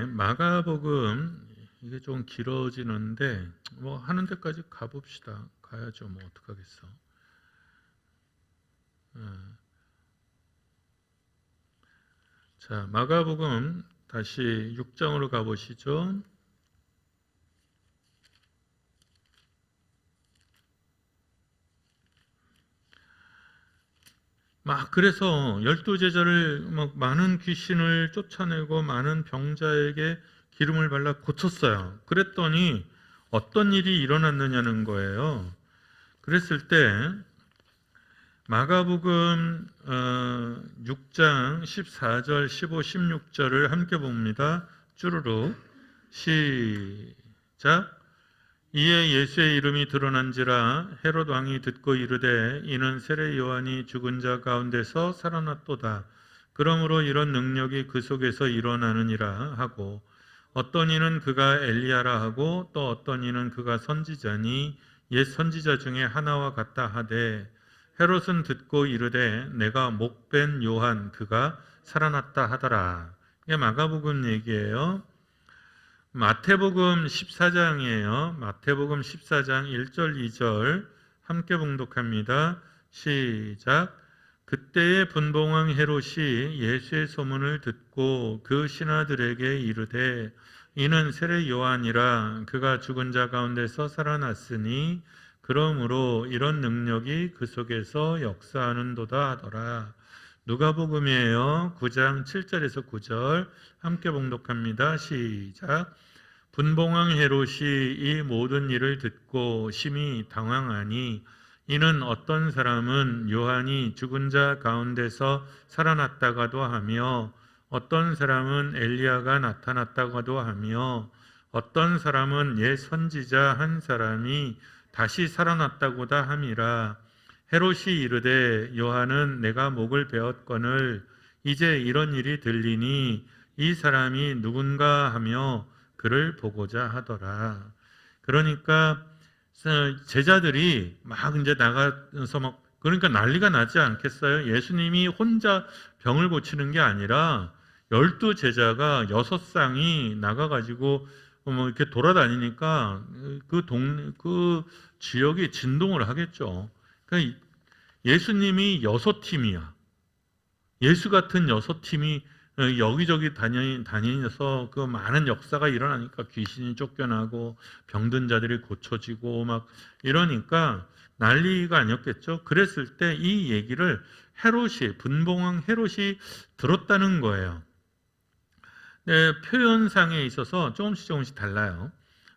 마가복음, 이게 좀 길어지는데 하는 데까지 가봅시다. 가야죠. 어떡하겠어. 자, 마가복음 다시 6장으로 가보시죠. 그래서 12제자를 많은 귀신을 쫓아내고 많은 병자에게 기름을 발라 고쳤어요. 그랬더니 어떤 일이 일어났느냐는 거예요. 그랬을 때 마가복음 6장 14절, 15, 16절을 함께 봅니다. 쭈루룩 시작. 이에 예수의 이름이 드러난지라 헤롯 왕이 듣고 이르되 이는 세례 요한이 죽은 자 가운데서 살아났도다. 그러므로 이런 능력이 그 속에서 일어나느니라 하고, 어떤 이는 그가 엘리야라 하고 또 어떤 이는 그가 선지자니 옛 선지자 중에 하나와 같다 하되, 헤롯은 듣고 이르되 내가 목벤 요한 그가 살아났다 하더라. 이게 마가복음 얘기예요. 마태복음 14장이에요. 마태복음 14장 1절 2절 함께 봉독합니다. 시작. 그때에 분봉왕 헤롯이 예수의 소문을 듣고 그 신하들에게 이르되 이는 세례 요한이라 그가 죽은 자 가운데서 살아났으니 그러므로 이런 능력이 그 속에서 역사하는도다 하더라. 누가복음이에요. 9장 7절에서 9절 함께 봉독합니다. 시작. 분봉왕 헤롯이 이 모든 일을 듣고 심히 당황하니 이는 어떤 사람은 요한이 죽은 자 가운데서 살아났다가도 하며 어떤 사람은 엘리야가 나타났다가도 하며 어떤 사람은 옛 선지자 한 사람이 다시 살아났다고다 함이라. 헤롯이 이르되 요한은 내가 목을 베었거늘 이제 이런 일이 들리니 이 사람이 누군가 하며 그를 보고자 하더라. 그러니까 제자들이 막 이제 나가서 막 그러니까 난리가 나지 않겠어요? 예수님이 혼자 병을 고치는 게 아니라 12제자가 6쌍이 나가가지고 뭐 이렇게 돌아다니니까 그 지역이 진동을 하겠죠. 그러니까 예수님이 6팀이야. 예수 같은 6팀이 여기저기 다니면서 그 많은 역사가 일어나니까 귀신이 쫓겨나고 병든 자들이 고쳐지고 막 이러니까 난리가 아니었겠죠. 그랬을 때 이 얘기를 분봉왕 헤롯이 들었다는 거예요. 네, 표현상에 있어서 조금씩 달라요.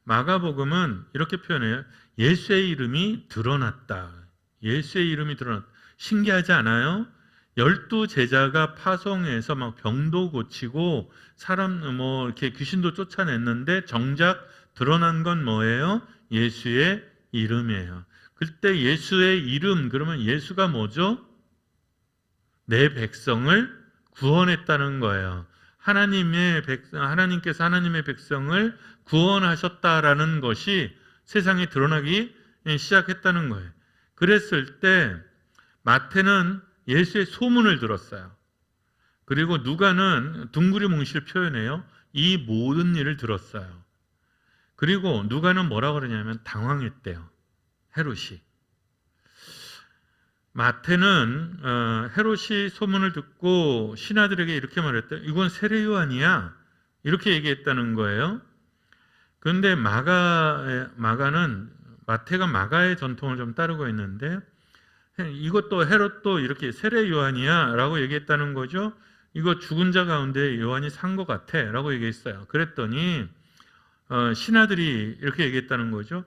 마가복음은 이렇게 표현해요. 예수의 이름이 드러났다. 예수의 이름이 드러났다. 신기하지 않아요? 12제자가 파송해서 막 병도 고치고 사람 이렇게 귀신도 쫓아냈는데 정작 드러난 건 뭐예요? 예수의 이름이에요. 그때 예수의 이름 그러면 예수가 뭐죠? 내 백성을 구원했다는 거예요. 하나님께서 하나님의 백성을 구원하셨다라는 것이 세상에 드러나기 시작했다는 거예요. 그랬을 때 마태는 예수의 소문을 들었어요. 그리고 누가는 둥그리 뭉실 표현해요. 이 모든 일을 들었어요. 그리고 누가는 뭐라 그러냐면 당황했대요. 헤롯이. 마태는 헤롯이 소문을 듣고 신하들에게 이렇게 말했대요. 이건 세례 요한이야. 이렇게 얘기했다는 거예요. 그런데 마태가 마가의 전통을 좀 따르고 있는데 이것도 헤롯도 이렇게 세례 요한이야 라고 얘기했다는 거죠. 이거 죽은 자 가운데 요한이 산 것 같아 라고 얘기했어요. 그랬더니 신하들이 이렇게 얘기했다는 거죠.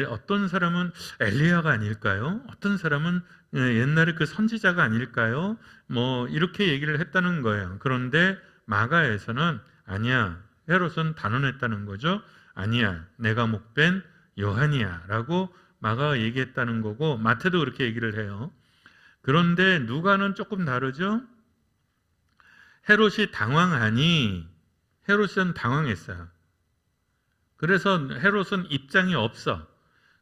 어떤 사람은 엘리야가 아닐까요? 어떤 사람은 옛날에 그 선지자가 아닐까요? 뭐 이렇게 얘기를 했다는 거예요. 그런데 마가에서는 아니야. 헤롯은 단언했다는 거죠. 아니야. 내가 목벤 요한이야 라고 마가가 얘기했다는 거고 마태도 그렇게 얘기를 해요. 그런데 누가는 조금 다르죠. 헤롯이 당황하니 헤롯은 당황했어요. 그래서 헤롯은 입장이 없어.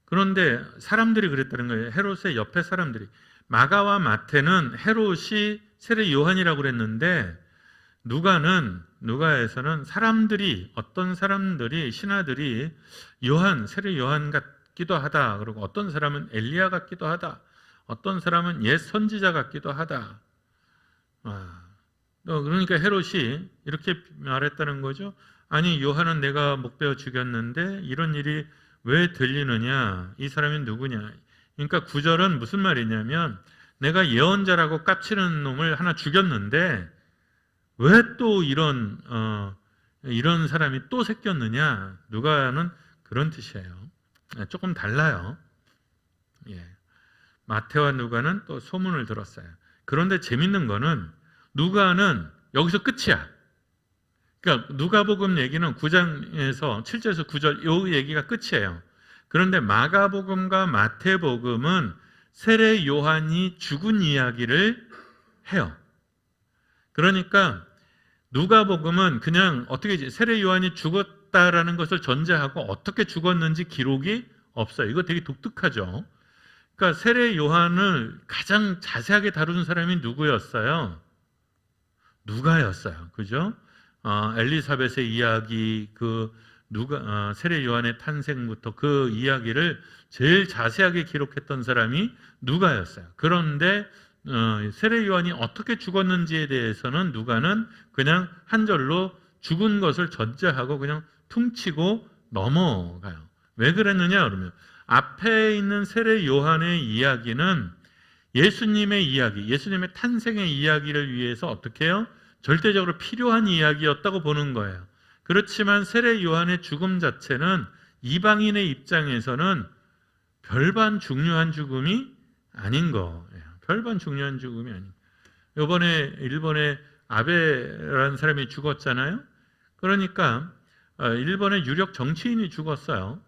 그런데 사람들이 그랬다는 거예요. 헤롯의 옆에 사람들이. 마가와 마태는 헤롯이 세례 요한이라고 그랬는데 누가에서는 어떤 사람들이 신하들이 세례 요한 같기도 하다. 그리고 어떤 사람은 엘리야 같기도 하다. 어떤 사람은 옛 선지자 같기도 하다. 그러니까 헤롯이 이렇게 말했다는 거죠. 아니 요한은 내가 목베어 죽였는데 이런 일이 왜 들리느냐? 이 사람이 누구냐? 그러니까 9절은 무슨 말이냐면 내가 예언자라고 깝치는 놈을 하나 죽였는데 왜 또 이런 사람이 또 새겼느냐? 누가는 그런 뜻이에요. 조금 달라요. 예. 마태와 누가는 또 소문을 들었어요. 그런데 재밌는 거는 누가는 여기서 끝이야. 그러니까 누가복음 얘기는 9장에서 7절에서 9절 이 얘기가 끝이에요. 그런데 마가복음과 마태복음은 세례 요한이 죽은 이야기를 해요. 그러니까 누가복음은 그냥 어떻게 세례 요한이 죽었다라는 것을 전제하고 어떻게 죽었는지 기록이 없어요. 이거 되게 독특하죠. 그러니까 세례 요한을 가장 자세하게 다룬 사람이 누구였어요? 누가였어요. 그죠? 엘리사벳의 이야기, 세례 요한의 탄생부터 그 이야기를 제일 자세하게 기록했던 사람이 누가였어요. 그런데 세례 요한이 어떻게 죽었는지에 대해서는 누가는 그냥 한 절로 죽은 것을 전제하고 그냥 퉁치고 넘어가요. 왜 그랬느냐 그러면 앞에 있는 세례 요한의 이야기는 예수님의 이야기, 예수님의 탄생의 이야기를 위해서 어떻게 해요? 절대적으로 필요한 이야기였다고 보는 거예요. 그렇지만 세례 요한의 죽음 자체는 이방인의 입장에서는 별반 중요한 죽음이 아닌 거예요. 별반 중요한 죽음이 아닌 거예요. 이번에 일본에 아베라는 사람이 죽었잖아요. 그러니까 일본의 유력 정치인이 죽었어요.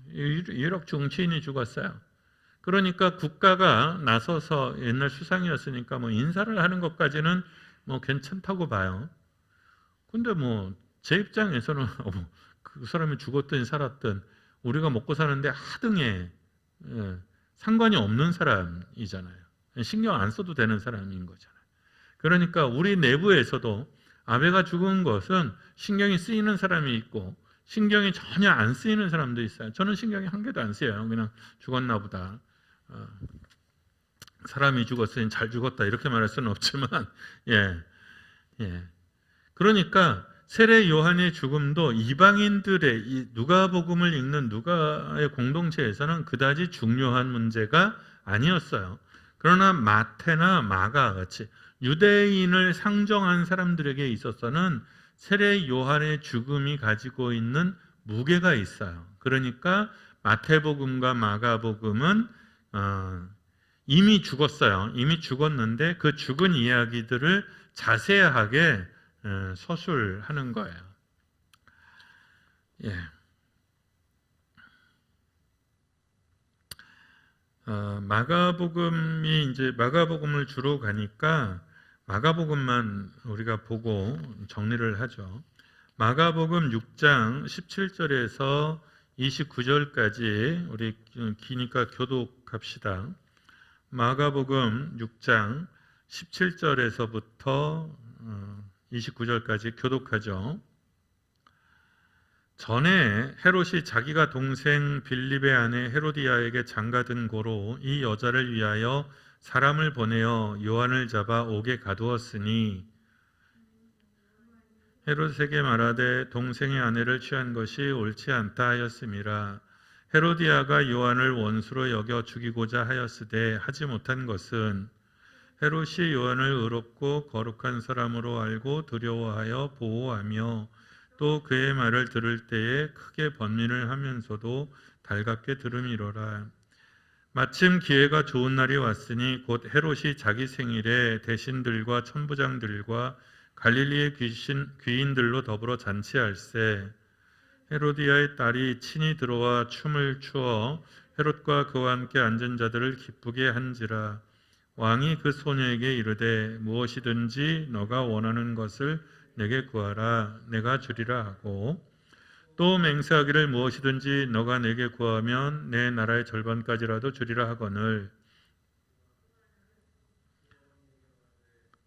유력 정치인이 죽었어요. 그러니까 국가가 나서서 옛날 수상이었으니까 뭐 인사를 하는 것까지는 뭐 괜찮다고 봐요. 근데 뭐 제 입장에서는 그 사람이 죽었든 살았든 우리가 먹고 사는데 하등에 상관이 없는 사람이잖아요. 신경 안 써도 되는 사람인 거잖아요. 그러니까 우리 내부에서도 아베가 죽은 것은 신경이 쓰이는 사람이 있고 신경이 전혀 안 쓰이는 사람도 있어요. 저는 신경이 한 개도 안 쓰여요. 그냥 죽었나 보다. 사람이 죽었으니 잘 죽었다 이렇게 말할 수는 없지만 예. 그러니까 세례 요한의 죽음도 이방인들의 이 누가복음을 읽는 누가의 공동체에서는 그다지 중요한 문제가 아니었어요. 그러나 마태나 마가 같이 유대인을 상정한 사람들에게 있어서는 세례 요한의 죽음이 가지고 있는 무게가 있어요. 그러니까 마태복음과 마가복음은 이미 죽었어요. 이미 죽었는데 그 죽은 이야기들을 자세하게 서술하는 거예요. 마가복음이 이제 마가복음을 주로 가니까 마가복음만 우리가 보고 정리를 하죠. 마가복음 6장 17절에서 29절까지 우리 기니까 교독합시다. 마가복음 6장 17절에서부터 29절까지 교독하죠. 전에 헤롯이 자기가 동생 빌립의 아내 헤로디아에게 장가든 고로 이 여자를 위하여 사람을 보내어 요한을 잡아 옥에 가두었으니 헤롯에게 말하되 동생의 아내를 취한 것이 옳지 않다 하였음이라. 헤로디아가 요한을 원수로 여겨 죽이고자 하였으되 하지 못한 것은 헤롯이 요한을 의롭고 거룩한 사람으로 알고 두려워하여 보호하며 또 그의 말을 들을 때에 크게 번민을 하면서도 달갑게 들음이로라. 마침 기회가 좋은 날이 왔으니 곧 헤롯이 자기 생일에 대신들과 천부장들과 갈릴리의 귀인들로 더불어 잔치할세. 헤로디아의 딸이 친히 들어와 춤을 추어 헤롯과 그와 함께 앉은 자들을 기쁘게 한지라. 왕이 그 소녀에게 이르되 무엇이든지 너가 원하는 것을 내게 구하라 내가 주리라 하고 또 맹세하기를 무엇이든지 너가 내게 구하면 내 나라의 절반까지라도 주리라 하거늘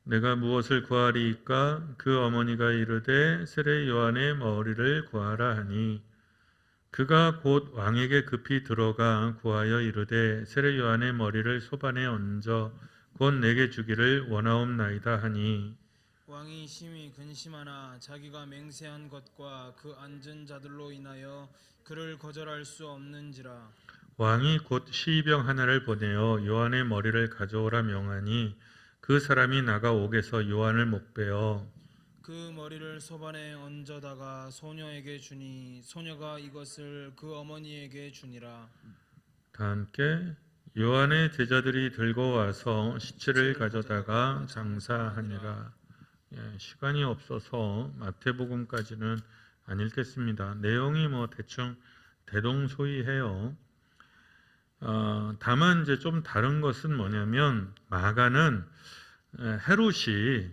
내가 무엇을 구하리이까? 그 어머니가 이르되 세례 요한의 머리를 구하라 하니 그가 곧 왕에게 급히 들어가 구하여 이르되 세례 요한의 머리를 소반에 얹어 곧 내게 주기를 원하옵나이다 하니 왕이 심히 근심하나 자기가 맹세한 것과 그 앉은 자들로 인하여 그를 거절할 수 없는지라. 왕이 곧 시병 하나를 보내어 요한의 머리를 가져오라 명하니 그 사람이 나가 옥에서 요한을 목베어 그 머리를 소반에 얹어다가 소녀에게 주니 소녀가 이것을 그 어머니에게 주니라. 다 함께 요한의 제자들이 들고 와서 시체를 가져다가 장사하니라. 시간이 없어서 마태복음까지는 안 읽겠습니다. 내용이 뭐 대충 대동소이해요. 다만 이제 좀 다른 것은 뭐냐면 마가는 헤롯이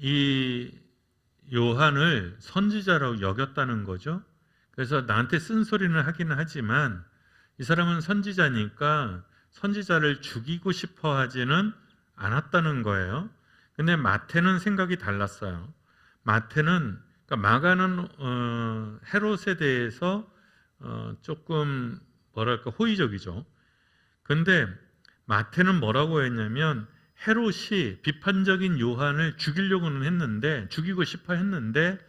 이 요한을 선지자라고 여겼다는 거죠. 그래서 나한테 쓴소리는 하기는 하지만 이 사람은 선지자니까 선지자를 죽이고 싶어 하지는 않았다는 거예요. 근데 마태는 생각이 달랐어요. 마태는 그러니까 마가는 헤롯에 대해서 조금 뭐랄까 호의적이죠. 근데 마태는 뭐라고 했냐면 헤롯이 비판적인 요한을 죽이려고는 했는데, 죽이고 싶어 했는데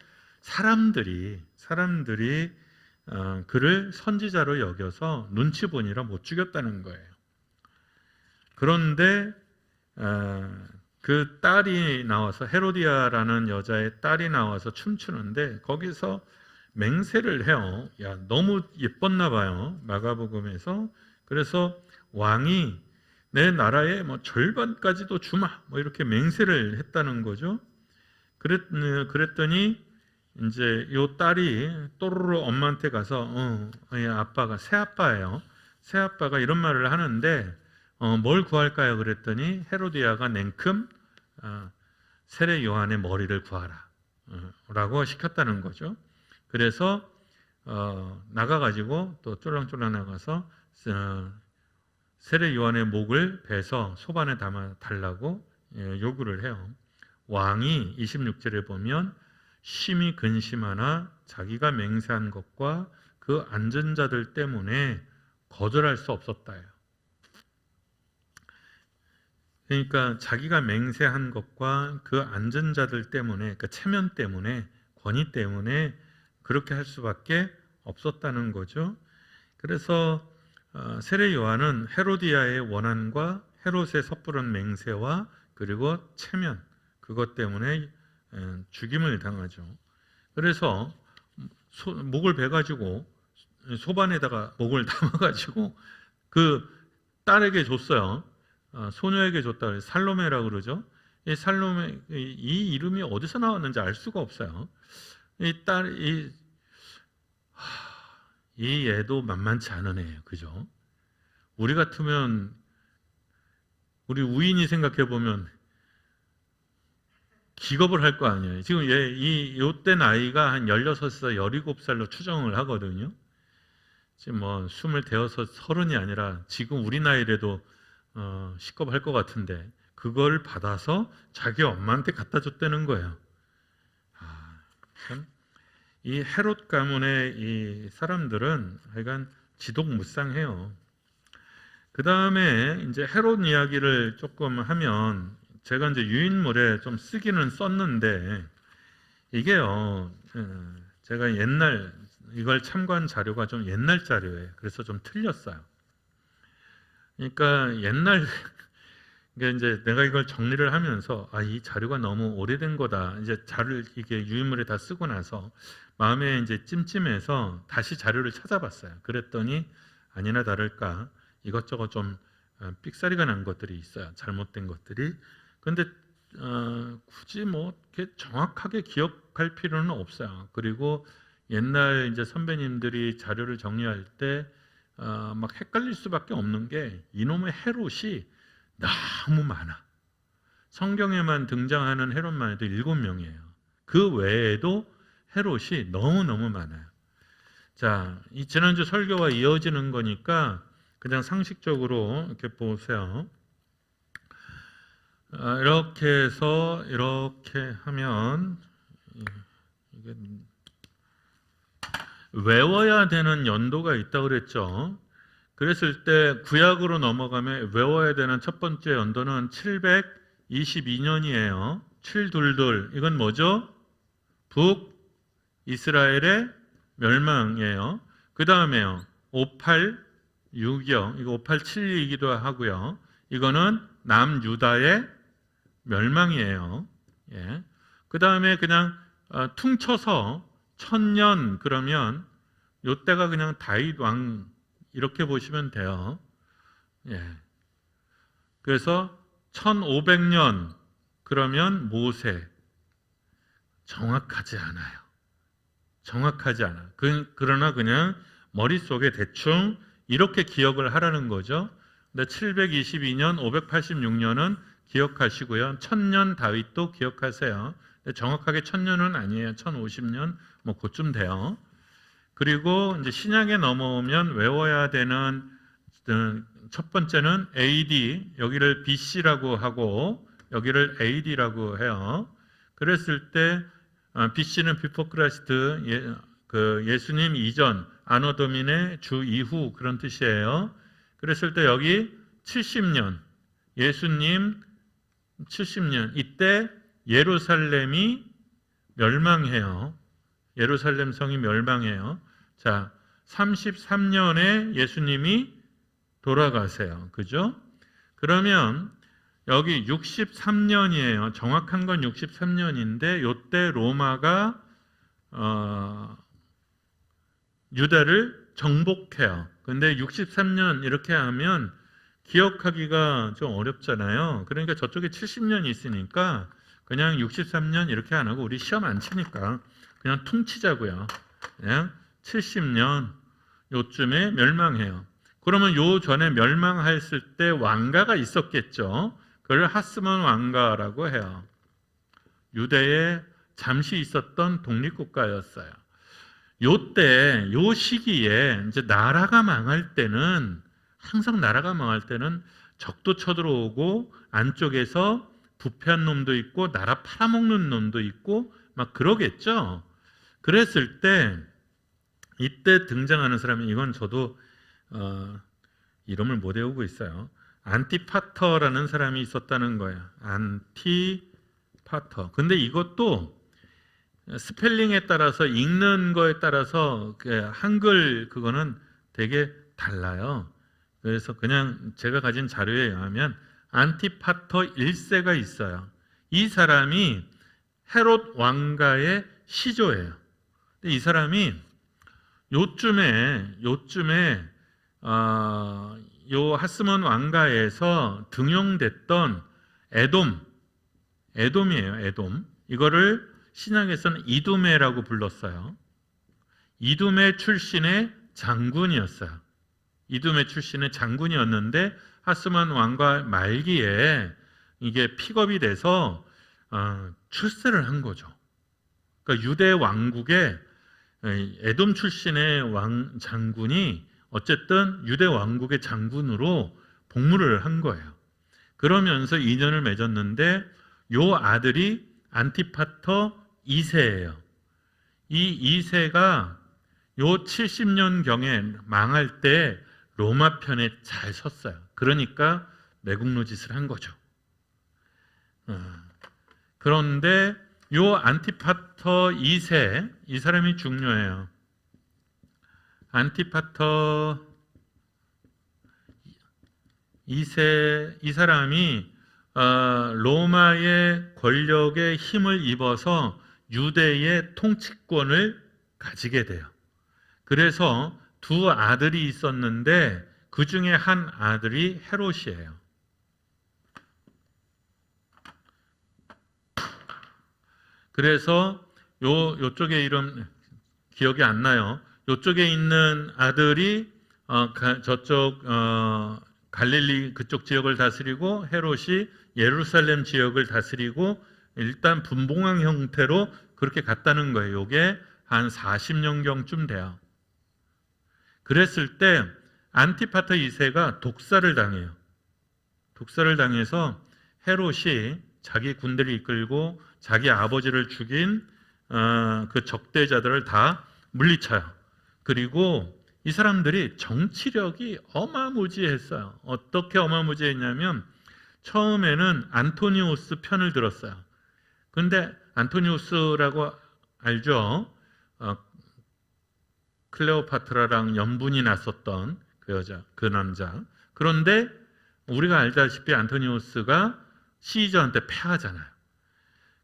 사람들이 그를 선지자로 여겨서 눈치 보니라 못 죽였다는 거예요. 그런데 그 딸이 나와서, 헤로디아라는 여자의 딸이 나와서 춤추는데 거기서 맹세를 해요. 야, 너무 예뻤나 봐요, 마가복음에서. 그래서 왕이 내 나라의 뭐 절반까지도 주마, 뭐 이렇게 맹세를 했다는 거죠. 그랬더니 이제 요 딸이 또르르 엄마한테 가서 아빠가, 새아빠예요. 새아빠가 이런 말을 하는데 뭘 구할까요? 그랬더니 헤로디아가 냉큼 세례 요한의 머리를 구하라 라고 시켰다는 거죠. 그래서 나가가지고 또 쫄랑쫄랑 나가서 세례 요한의 목을 베서 소반에 담아 달라고 요구를 해요. 왕이 26절에 보면 심히 근심하나 자기가 맹세한 것과 그 앉은 자들 때문에 거절할 수 없었다요. 그러니까 자기가 맹세한 것과 그 앉은 자들 때문에, 그러니까 체면 때문에, 권위 때문에 그렇게 할 수밖에 없었다는 거죠. 그래서 세례 요한은 헤로디아의 원한과 헤롯의 섣부른 맹세와 그리고 체면, 그것 때문에 죽임을 당하죠. 그래서 목을 베가지고 소반에다가 목을 담아가지고 그 딸에게 줬어요. 소녀에게 줬다 그래서 살로메라고 그러죠. 이 살로메, 이 이름이 어디서 나왔는지 알 수가 없어요. 이 애도 만만치 않은 애예요. 그죠? 우리 같으면, 우리 우인이 생각해 보면 기겁을 할 거 아니에요. 지금 요때 나이가 한 16살, 17살로 추정을 하거든요. 지금 뭐 20, 30이 아니라 지금 우리 나이라도 시겁할 것 같은데 그걸 받아서 자기 엄마한테 갖다 줬다는 거예요. 참, 이 헤롯 가문의 이 사람들은 하여간 지독무쌍해요. 그 다음에 이제 헤롯 이야기를 조금 하면, 제가 이제 유인물에 좀 쓰기는 썼는데 이게요, 제가 이걸 참고한 자료가 좀 옛날 자료예요. 그래서 좀 틀렸어요. 그러니까 이제 내가 이걸 정리를 하면서 이 자료가 너무 오래된 거다. 이제 자료를 이게 유인물에 다 쓰고 나서 마음에 이제 찜찜해서 다시 자료를 찾아봤어요. 그랬더니 아니나 다를까 이것저것 좀 삑사리가 난 것들이 있어요. 잘못된 것들이. 근데 굳이 뭐 이렇게 정확하게 기억할 필요는 없어요. 그리고 옛날 이제 선배님들이 자료를 정리할 때 막 헷갈릴 수밖에 없는 게 이놈의 헤롯이 너무 많아. 성경에만 등장하는 헤롯만 해도 7명이에요. 그 외에도 헤롯이 너무너무 많아요. 자, 이 지난주 설교와 이어지는 거니까 그냥 상식적으로 이렇게 보세요. 이렇게 해서 이렇게 하면 이게 외워야 되는 연도가 있다고 그랬죠. 그랬을 때 구약으로 넘어가면 외워야 되는 첫 번째 연도는 722년이에요. 722 이건 뭐죠? 북이스라엘의 멸망이에요. 그 다음에요 586이요. 이거 587이기도 하고요. 이거는 남유다의 멸망이에요. 예. 그 다음에 그냥 퉁쳐서 1000년 그러면 요때가 그냥 다윗 왕 이렇게 보시면 돼요. 예. 그래서 1500년 그러면 모세. 정확하지 않아요. 정확하지 않아. 그러나 그냥 머릿속에 대충 이렇게 기억을 하라는 거죠. 근데 722년, 586년은 기억하시고요. 1000년 다윗도 기억하세요. 근데 정확하게 1000년은 아니에요. 1050년 뭐 그쯤 돼요. 그리고 이제 신약에 넘어오면 외워야 되는 첫 번째는 AD, 여기를 BC라고 하고 여기를 AD라고 해요. 그랬을 때 BC는 Before Christ, 예수님 이전, 아노 도미네 주 이후 그런 뜻이에요. 그랬을 때 여기 70년, 예수님 70년. 이때 예루살렘이 멸망해요. 예루살렘 성이 멸망해요. 자, 33년에 예수님이 돌아가세요. 그죠? 그러면 여기 63년이에요. 정확한 건 63년인데 요때 로마가 유다를 정복해요. 근데 63년 이렇게 하면 기억하기가 좀 어렵잖아요. 그러니까 저쪽에 70년이 있으니까 그냥 63년 이렇게 안 하고 우리 시험 안 치니까 그냥 퉁치자고요. 그냥 70년 요쯤에 멸망해요. 그러면 요 전에 멸망했을 때 왕가가 있었겠죠. 그걸 하스몬 왕가라고 해요. 유대에 잠시 있었던 독립국가였어요. 요때 요 시기에 이제 나라가 망할 때는 항상 나라가 망할 때는 적도 쳐들어오고 안쪽에서 부패한 놈도 있고 나라 팔아먹는 놈도 있고 막 그러겠죠. 그랬을 때 이때 등장하는 사람이 이건 저도 이름을 못 외우고 있어요. 안티파터라는 사람이 있었다는 거예요. 안티파터. 근데 이것도 스펠링에 따라서 읽는 거에 따라서 한글 그거는 되게 달라요. 그래서 그냥 제가 가진 자료에 의하면 안티파터 1세가 있어요. 이 사람이 헤롯 왕가의 시조예요. 근데 이 사람이 요쯤에 요 하스몬 왕가에서 등용됐던 에돔이에요. 에돔. 이거를 신약에서는 이두메라고 불렀어요. 이두메 출신의 장군이었어요. 이두메 출신의 장군이었는데 하스몬 왕가 말기에 이게 픽업이 돼서 출세를 한 거죠. 그러니까 유대 왕국에 에돔 출신의 장군이 어쨌든 유대 왕국의 장군으로 복무를 한 거예요. 그러면서 인연을 맺었는데 요 아들이 안티파터 2세예요. 이 2세가 요 70년경에 망할 때 로마 편에 잘 섰어요. 그러니까 매국노 짓을 한 거죠. 그런데 요 안티파터 2세, 이 사람이 중요해요. 안티파터 2세, 이 사람이 로마의 권력에 힘을 입어서 유대의 통치권을 가지게 돼요. 그래서 두 아들이 있었는데 그 중에 한 아들이 헤롯이에요. 그래서 요쪽에 이름 기억이 안 나요. 요쪽에 있는 아들이 저쪽 갈릴리 그쪽 지역을 다스리고 헤롯이 예루살렘 지역을 다스리고 일단 분봉왕 형태로 그렇게 갔다는 거예요. 이게 한 40년경쯤 돼요. 그랬을 때 안티파터 2세가 독살을 당해요. 독살을 당해서 헤롯이 자기 군대를 이끌고 자기 아버지를 죽인 그 적대자들을 다 물리쳐요. 그리고 이 사람들이 정치력이 어마무지했어요. 어떻게 어마무지했냐면 처음에는 안토니우스 편을 들었어요. 근데 안토니우스라고 알죠? 클레오파트라랑 연분이 났었던 그 여자, 그 남자. 그런데 우리가 알다시피 안토니우스가 시저한테 패하잖아요.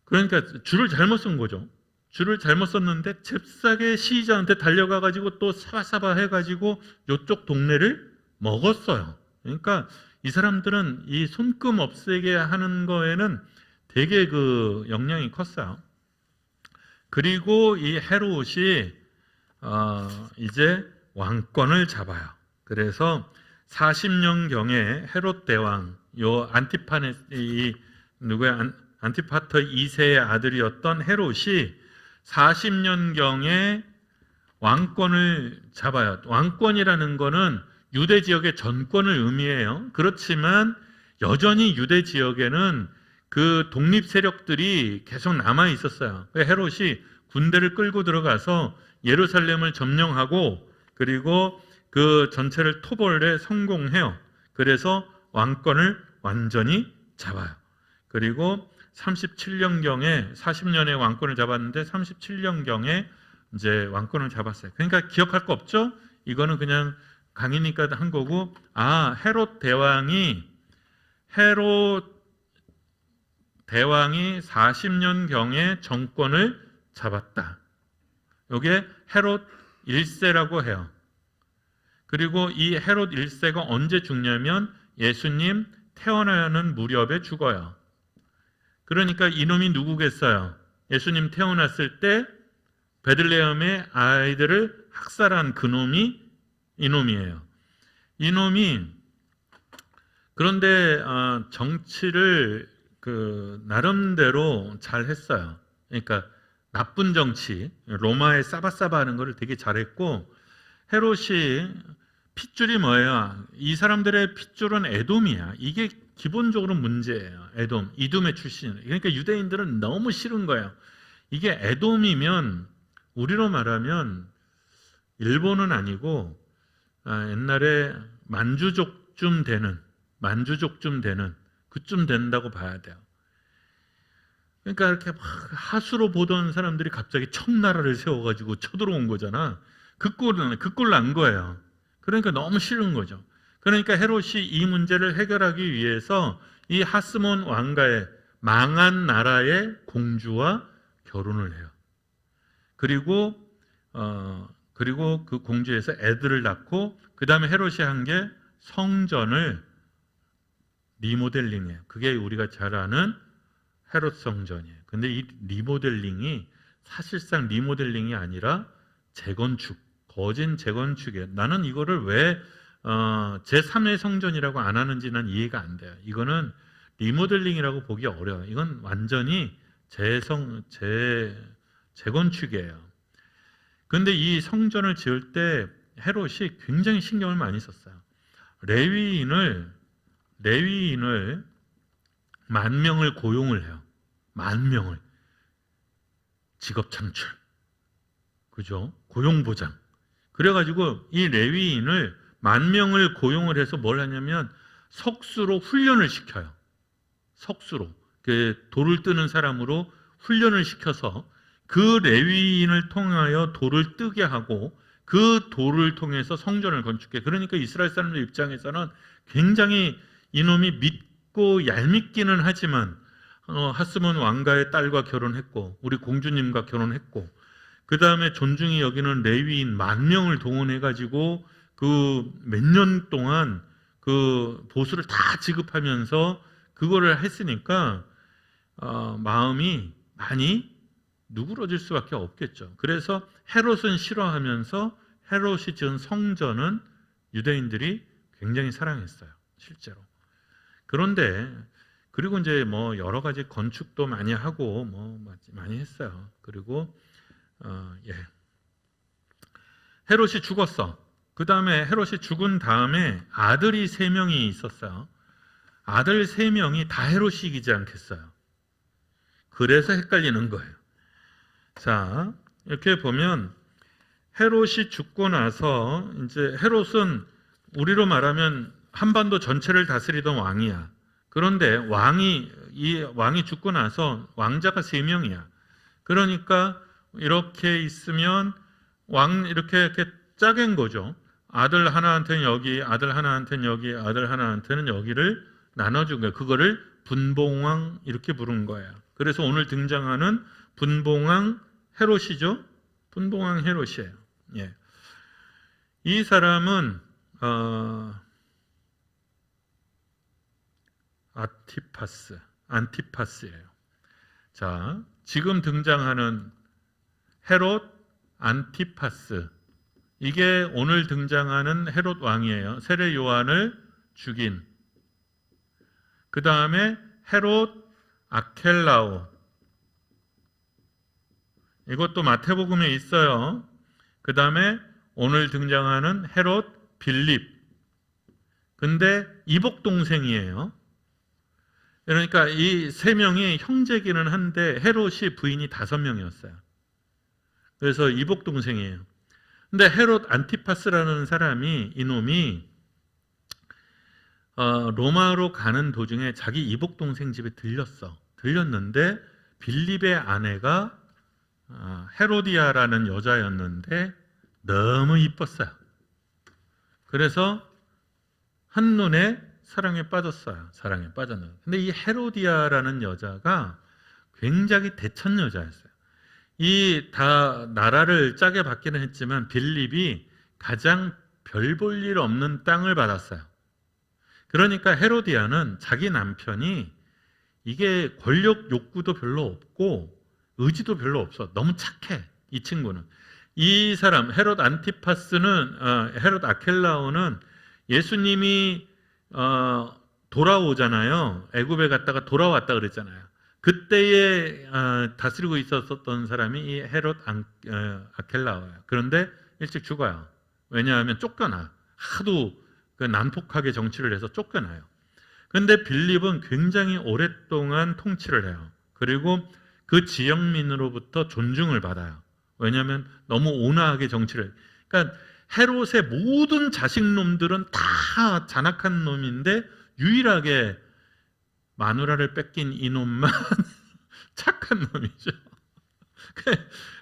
그러니까 줄을 잘못 쓴 거죠. 줄을 잘못 썼는데 잽싸게 시저한테 달려가가지고 또 사바사바 해가지고 이쪽 동네를 먹었어요. 그러니까 이 사람들은 이 손금 없애게 하는 거에는 되게 그 영향이 컸어요. 그리고 이 헤롯이 이제 왕권을 잡아요. 그래서 40년경에 헤롯 대왕, 요 안티파터 2세의 아들이었던 헤롯이 40년경에 왕권을 잡아요. 왕권이라는 거는 유대 지역의 전권을 의미해요. 그렇지만 여전히 유대 지역에는 그 독립 세력들이 계속 남아 있었어요. 헤롯이 군대를 끌고 들어가서 예루살렘을 점령하고 그리고 그 전체를 토벌에 성공해요. 그래서 왕권을 완전히 잡아요. 그리고 37년경에 40년에 왕권을 잡았는데 37년경에 이제 왕권을 잡았어요. 그러니까 기억할 거 없죠? 이거는 그냥 강의니까 한 거고, 헤롯 대왕이 40년경에 정권을 잡았다. 이게 헤롯 1세라고 해요. 그리고 이 헤롯 1세가 언제 죽냐면 예수님 태어나는 무렵에 죽어요. 그러니까 이놈이 누구겠어요? 예수님 태어났을 때 베들레헴의 아이들을 학살한 그놈이 이놈이에요. 이놈이 그런데 정치를 나름대로 잘 했어요. 그러니까 나쁜 정치, 로마의 싸바싸바 하는 거를 되게 잘했고, 헤롯이 핏줄이 뭐예요? 이 사람들의 핏줄은 에돔이야. 이게 기본적으로 문제예요. 에돔, 이둠의 출신. 그러니까 유대인들은 너무 싫은 거예요. 이게 에돔이면 우리로 말하면 일본은 아니고 옛날에 만주족쯤 되는 그쯤 된다고 봐야 돼요. 그러니까 이렇게 막 하수로 보던 사람들이 갑자기 청나라를 세워가지고 쳐들어온 거잖아. 그 꼴을 난 거예요. 그러니까 너무 싫은 거죠. 그러니까 헤롯이 이 문제를 해결하기 위해서 이 하스몬 왕가의 망한 나라의 공주와 결혼을 해요. 그리고 그 공주에서 애들을 낳고, 그 다음에 헤롯이 한 게 성전을 리모델링해요. 그게 우리가 잘 아는 헤롯 성전이에요. 근데 이 리모델링이 사실상 리모델링이 아니라 재건축, 거진 재건축이에요. 나는 이거를 왜 제3의 성전이라고 안 하는지 난 이해가 안 돼요. 이거는 리모델링이라고 보기 어려워요. 이건 완전히 재건축이에요. 그런데 이 성전을 지을 때 헤롯이 굉장히 신경을 많이 썼어요. 레위인을 10,000명을 고용을 해요. 10,000명을. 직업 창출. 그죠? 고용 보장. 그래가지고 이 레위인을 10,000명을 고용을 해서 뭘 하냐면 석수로 훈련을 시켜요. 석수로. 돌을 뜨는 사람으로 훈련을 시켜서 그 레위인을 통하여 돌을 뜨게 하고 그 돌을 통해서 성전을 건축해. 그러니까 이스라엘 사람들 입장에서는 굉장히 이놈이 믿고 얄밉기는 하지만 하스몬 왕가의 딸과 결혼했고 우리 공주님과 결혼했고, 그 다음에 존중이 여기는 레위인 10,000명을 동원해가지고 그 몇 년 동안 그 보수를 다 지급하면서 그거를 했으니까 마음이 많이 누그러질 수밖에 없겠죠. 그래서 헤롯은 싫어하면서 헤롯이 지은 성전은 유대인들이 굉장히 사랑했어요. 실제로. 그런데 그리고 이제 뭐 여러 가지 건축도 많이 하고 뭐 많이 했어요. 그리고 헤롯이 죽었어. 그 다음에 헤롯이 죽은 다음에 아들이 3명이 있었어요. 아들 3명이 다 헤롯이지 않겠어요. 그래서 헷갈리는 거예요. 자, 이렇게 보면 헤롯이 죽고 나서 이제 헤롯은 우리로 말하면 한반도 전체를 다스리던 왕이야. 그런데 이 왕이 죽고 나서 왕자가 3명이야. 그러니까 이렇게 있으면 이렇게 짜갠 거죠. 아들 하나한테는 여기, 아들 하나한테는 여기, 아들 하나한테는 여기를 나눠준 거예요. 그거를 분봉왕 이렇게 부른 거예요. 그래서 오늘 등장하는 분봉왕 헤롯이죠. 분봉왕 헤롯이에요. 예. 이 사람은 안티파스예요. 자, 지금 등장하는 헤롯 안티파스, 이게 오늘 등장하는 헤롯 왕이에요. 세례 요한을 죽인. 그 다음에 헤롯 아켈라오, 이것도 마태복음에 있어요. 그 다음에 오늘 등장하는 헤롯 빌립. 근데 이복 동생이에요. 그러니까 이 3명이 형제기는 한데 헤롯이 부인이 5명이었어요. 그래서 이복 동생이에요. 근데 헤롯 안티파스라는 사람이, 이놈이 로마로 가는 도중에 자기 이복 동생 집에 들렸는데 빌립의 아내가 헤로디아라는 여자였는데 너무 이뻤어요. 그래서 한눈에 사랑에 빠졌어요. 사랑에 빠졌는데, 근데 이 헤로디아라는 여자가 굉장히 대천 여자였어요. 이 다 나라를 짜게 받기는 했지만 빌립이 가장 별 볼 일 없는 땅을 받았어요. 그러니까 헤로디아는 자기 남편이 이게 권력 욕구도 별로 없고 의지도 별로 없어. 너무 착해. 이 친구는. 이 사람 헤롯 안티파스는 헤롯 아켈라오는 예수님이 돌아오잖아요. 애굽에 갔다가 돌아왔다 그랬잖아요. 그때에 다스리고 있었던 사람이 이 헤롯 아켈라오예요. 그런데 일찍 죽어요. 왜냐하면 쫓겨나. 하도 그 난폭하게 정치를 해서 쫓겨나요. 그런데 빌립은 굉장히 오랫동안 통치를 해요. 그리고 그 지역민으로부터 존중을 받아요. 왜냐하면 너무 온화하게 정치를. 그러니까 헤롯의 모든 자식놈들은 다 잔악한 놈인데 유일하게 마누라를 뺏긴 이놈만 착한 놈이죠.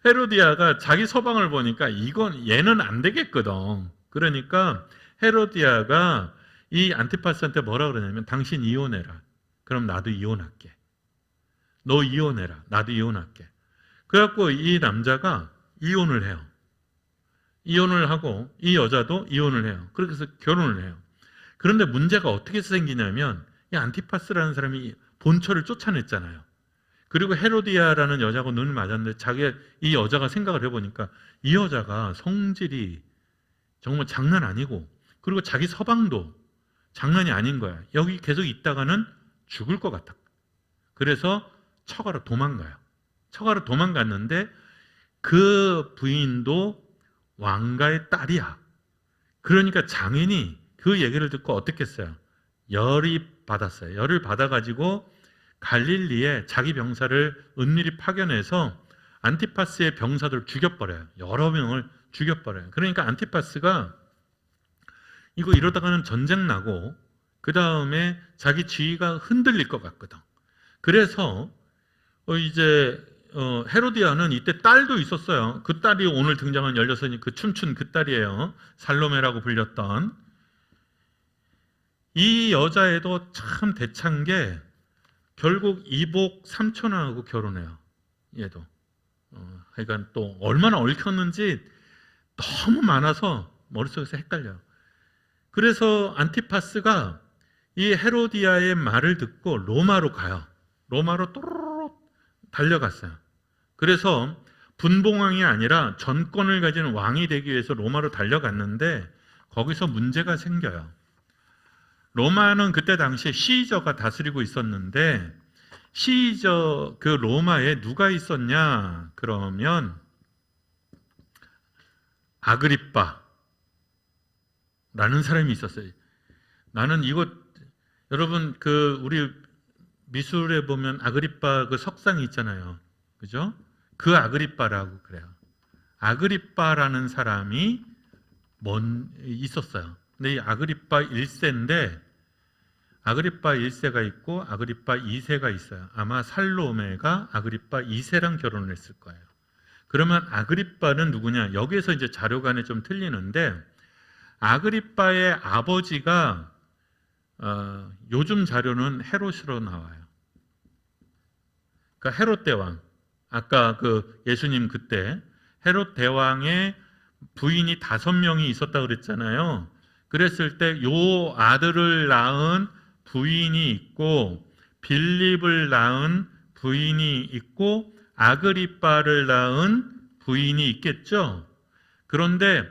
헤로디아가 자기 서방을 보니까 이건 얘는 안 되겠거든. 그러니까 헤로디아가 이 안티파스한테 뭐라 그러냐면 당신 이혼해라. 그럼 나도 이혼할게. 너 이혼해라. 나도 이혼할게. 그래갖고 이 남자가 이혼을 해요. 이혼을 하고 이 여자도 이혼을 해요. 그렇게 해서 결혼을 해요. 그런데 문제가 어떻게 생기냐면 이 안티파스라는 사람이 본처를 쫓아냈잖아요. 그리고 헤로디아라는 여자하고 눈을 맞았는데 이 여자가 생각을 해보니까 이 여자가 성질이 정말 장난 아니고 그리고 자기 서방도 장난이 아닌 거야. 여기 계속 있다가는 죽을 것 같아. 그래서 처가로 도망가요. 처가로 도망갔는데 그 부인도 왕가의 딸이야. 그러니까 장인이 그 얘기를 듣고 어떻게 했어요? 열이 받았어요. 열을 받아가지고 갈릴리에 자기 병사를 은밀히 파견해서 안티파스의 병사들을 죽여버려요. 여러 명을 죽여버려요. 그러니까 안티파스가 이거 이러다가는 전쟁 나고 그 다음에 자기 지위가 흔들릴 것 같거든. 그래서 이제 헤로디아는 이때 딸도 있었어요. 그 딸이 오늘 등장한 16이 그 춤춘 그 딸이에요. 살로메라고 불렸던. 이 여자애도 참 대찬 게 결국 이복 삼촌하고 결혼해요. 얘도. 그러니까 또 얼마나 얽혔는지 너무 많아서 머릿속에서 헷갈려요. 그래서 안티파스가 이 헤로디아의 말을 듣고 로마로 가요. 로마로 또르르 달려갔어요. 그래서 분봉왕이 아니라 전권을 가진 왕이 되기 위해서 로마로 달려갔는데 거기서 문제가 생겨요. 로마는 그때 당시에 시저가 다스리고 있었는데 시저 그 로마에 누가 있었냐? 그러면 아그리빠라는 사람이 있었어요. 나는 이거 여러분 그 우리 미술에 보면 아그리빠 그 석상이 있잖아요. 그죠? 그 아그리빠라고 그래요. 아그리빠라는 사람이 있었어요. 근데 이 아그리빠 1세인데 아그리빠 1세가 있고 아그리빠 2세가 있어요. 아마 살로메가 아그리빠 2세랑 결혼을 했을 거예요. 그러면 아그리빠는 누구냐? 여기에서 이제 자료관에 좀 틀리는데 아그리빠의 아버지가 요즘 자료는 헤롯으로 나와요. 그러니까 헤롯 대왕. 아까 그 예수님 그때 헤롯 대왕의 부인이 5명이 있었다 그랬잖아요. 그랬을 때 요 아들을 낳은 부인이 있고 빌립을 낳은 부인이 있고 아그리빠를 낳은 부인이 있겠죠. 그런데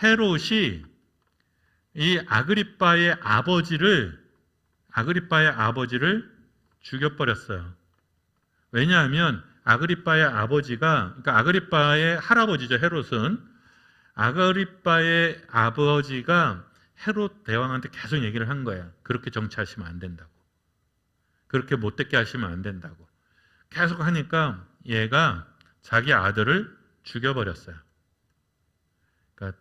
헤롯이 이 아그리빠의 아버지를 죽여버렸어요. 왜냐하면 아그리빠의 아버지가, 그러니까 아그리빠의 할아버지죠. 헤롯은 아그리빠의 아버지가 헤롯 대왕한테 계속 얘기를 한 거야. 그렇게 정치하시면 안 된다고. 그렇게 못되게 하시면 안 된다고. 계속 하니까 얘가 자기 아들을 죽여버렸어요. 그러니까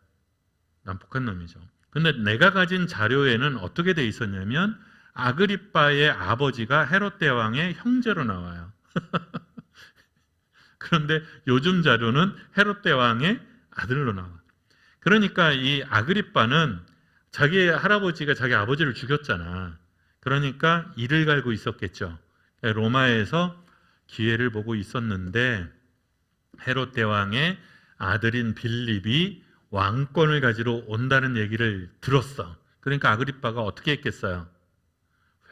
난폭한 놈이죠. 근데 내가 가진 자료에는 어떻게 돼 있었냐면 아그리빠의 아버지가 헤롯 대왕의 형제로 나와요. 그런데 요즘 자료는 헤롯 대왕의 아들로 나와. 그러니까 이 아그리빠는 자기 할아버지가 자기 아버지를 죽였잖아. 그러니까 이를 갈고 있었겠죠. 로마에서 기회를 보고 있었는데 헤롯 대왕의 아들인 빌립이 왕권을 가지러 온다는 얘기를 들었어. 그러니까 아그리빠가 어떻게 했겠어요?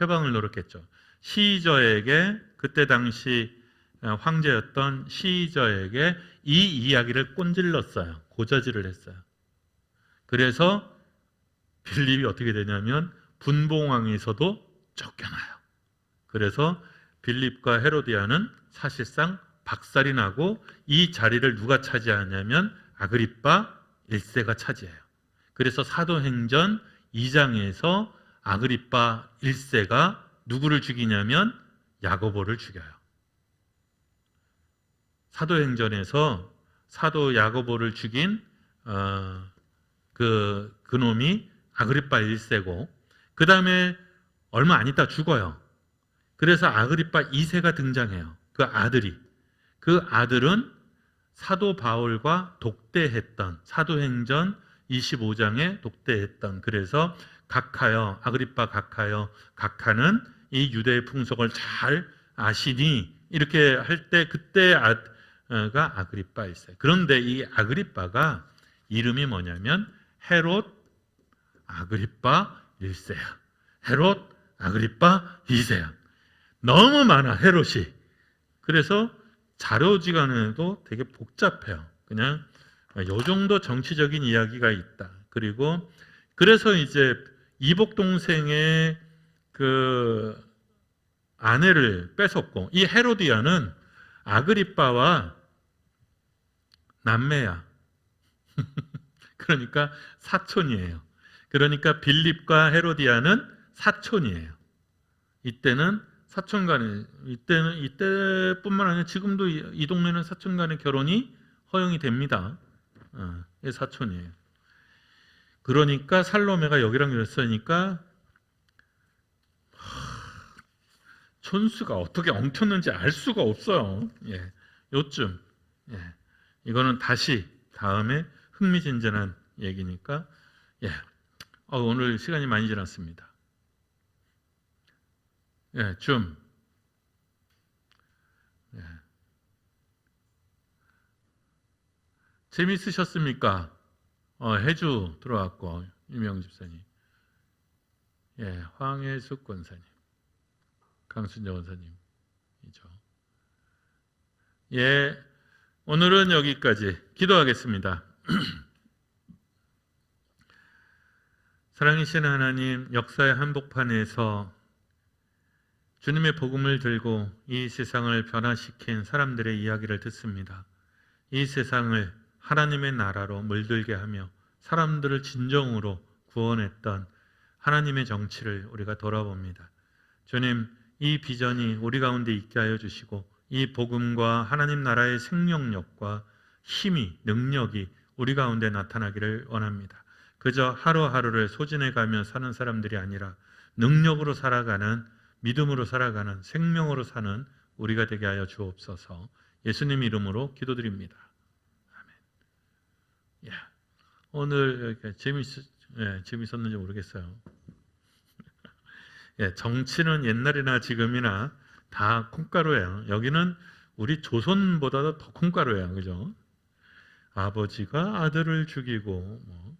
회방을 노렸겠죠. 시저에게, 그때 당시 황제였던 시저에게 이 이야기를 꼰질렀어요. 고자질을 했어요. 그래서 빌립이 어떻게 되냐면 분봉왕에서도 쫓겨나요. 그래서 빌립과 헤로디아는 사실상 박살이 나고 이 자리를 누가 차지하냐면 아그리빠 1세가 차지해요. 그래서 사도행전 2장에서 아그리빠 1세가 누구를 죽이냐면 야고보를 죽여요. 사도행전에서 사도 야고보를 죽인 그 놈이 아그리빠 1세고 그 다음에 얼마 안 있다 죽어요. 그래서 아그리빠 2세가 등장해요. 그 아들이. 그 아들은 사도 바울과 독대했던, 사도행전 25장에 독대했던, 그래서 각하여, 아그리빠 각하여, 각하는 이 유대의 풍속을 잘 아시니 이렇게 할 때 그때가 아그리빠 1세. 그런데 이 아그리빠가 이름이 뭐냐면 헤롯 아그리빠 1세야. 헤롯 아그리빠 2세야. 너무 많아, 헤롯이. 그래서 자료지간에도 되게 복잡해요. 그냥 요 정도 정치적인 이야기가 있다. 그리고 그래서 이제 이복 동생의 그 아내를 뺏었고, 이 헤로디아는 아그리빠와 남매야. 그러니까 사촌이에요. 그러니까 빌립과 헤로디아는 사촌이에요. 이때는 사촌 간에, 이때뿐만 아니라 지금도 이 동네는 사촌 간의 결혼이 허용이 됩니다. 사촌이에요. 그러니까 살로메가 여기랑 이랬으니까 촌수가 어떻게 엉켰는지 알 수가 없어요. 예, 요쯤. 예, 이거는 다시 다음에 흥미진진한 얘기니까. 예, 오늘 시간이 많이 지났습니다. 예, 좀. 예. 재밌으셨습니까? 해주 들어왔고, 유명 집사님. 예, 황혜숙 권사님. 강순정 권사님이죠. 예, 오늘은 여기까지 기도하겠습니다. 사랑이신 하나님, 역사의 한복판에서 주님의 복음을 들고 이 세상을 변화시킨 사람들의 이야기를 듣습니다. 이 세상을 하나님의 나라로 물들게 하며 사람들을 진정으로 구원했던 하나님의 정치를 우리가 돌아봅니다. 주님, 이 비전이 우리 가운데 있게 하여 주시고 이 복음과 하나님 나라의 생명력과 힘이, 능력이 우리 가운데 나타나기를 원합니다. 그저 하루하루를 소진해가며 사는 사람들이 아니라 능력으로 살아가는, 믿음으로 살아가는, 생명으로 사는 우리가 되게 하여 주옵소서. 예수님 이름으로 기도드립니다. 아멘. 야, 오늘 이렇게 재밌었는지 모르겠어요. 예, 정치는 옛날이나 지금이나 다 콩가루예요. 여기는 우리 조선보다도 더 콩가루예요. 그죠? 아버지가 아들을 죽이고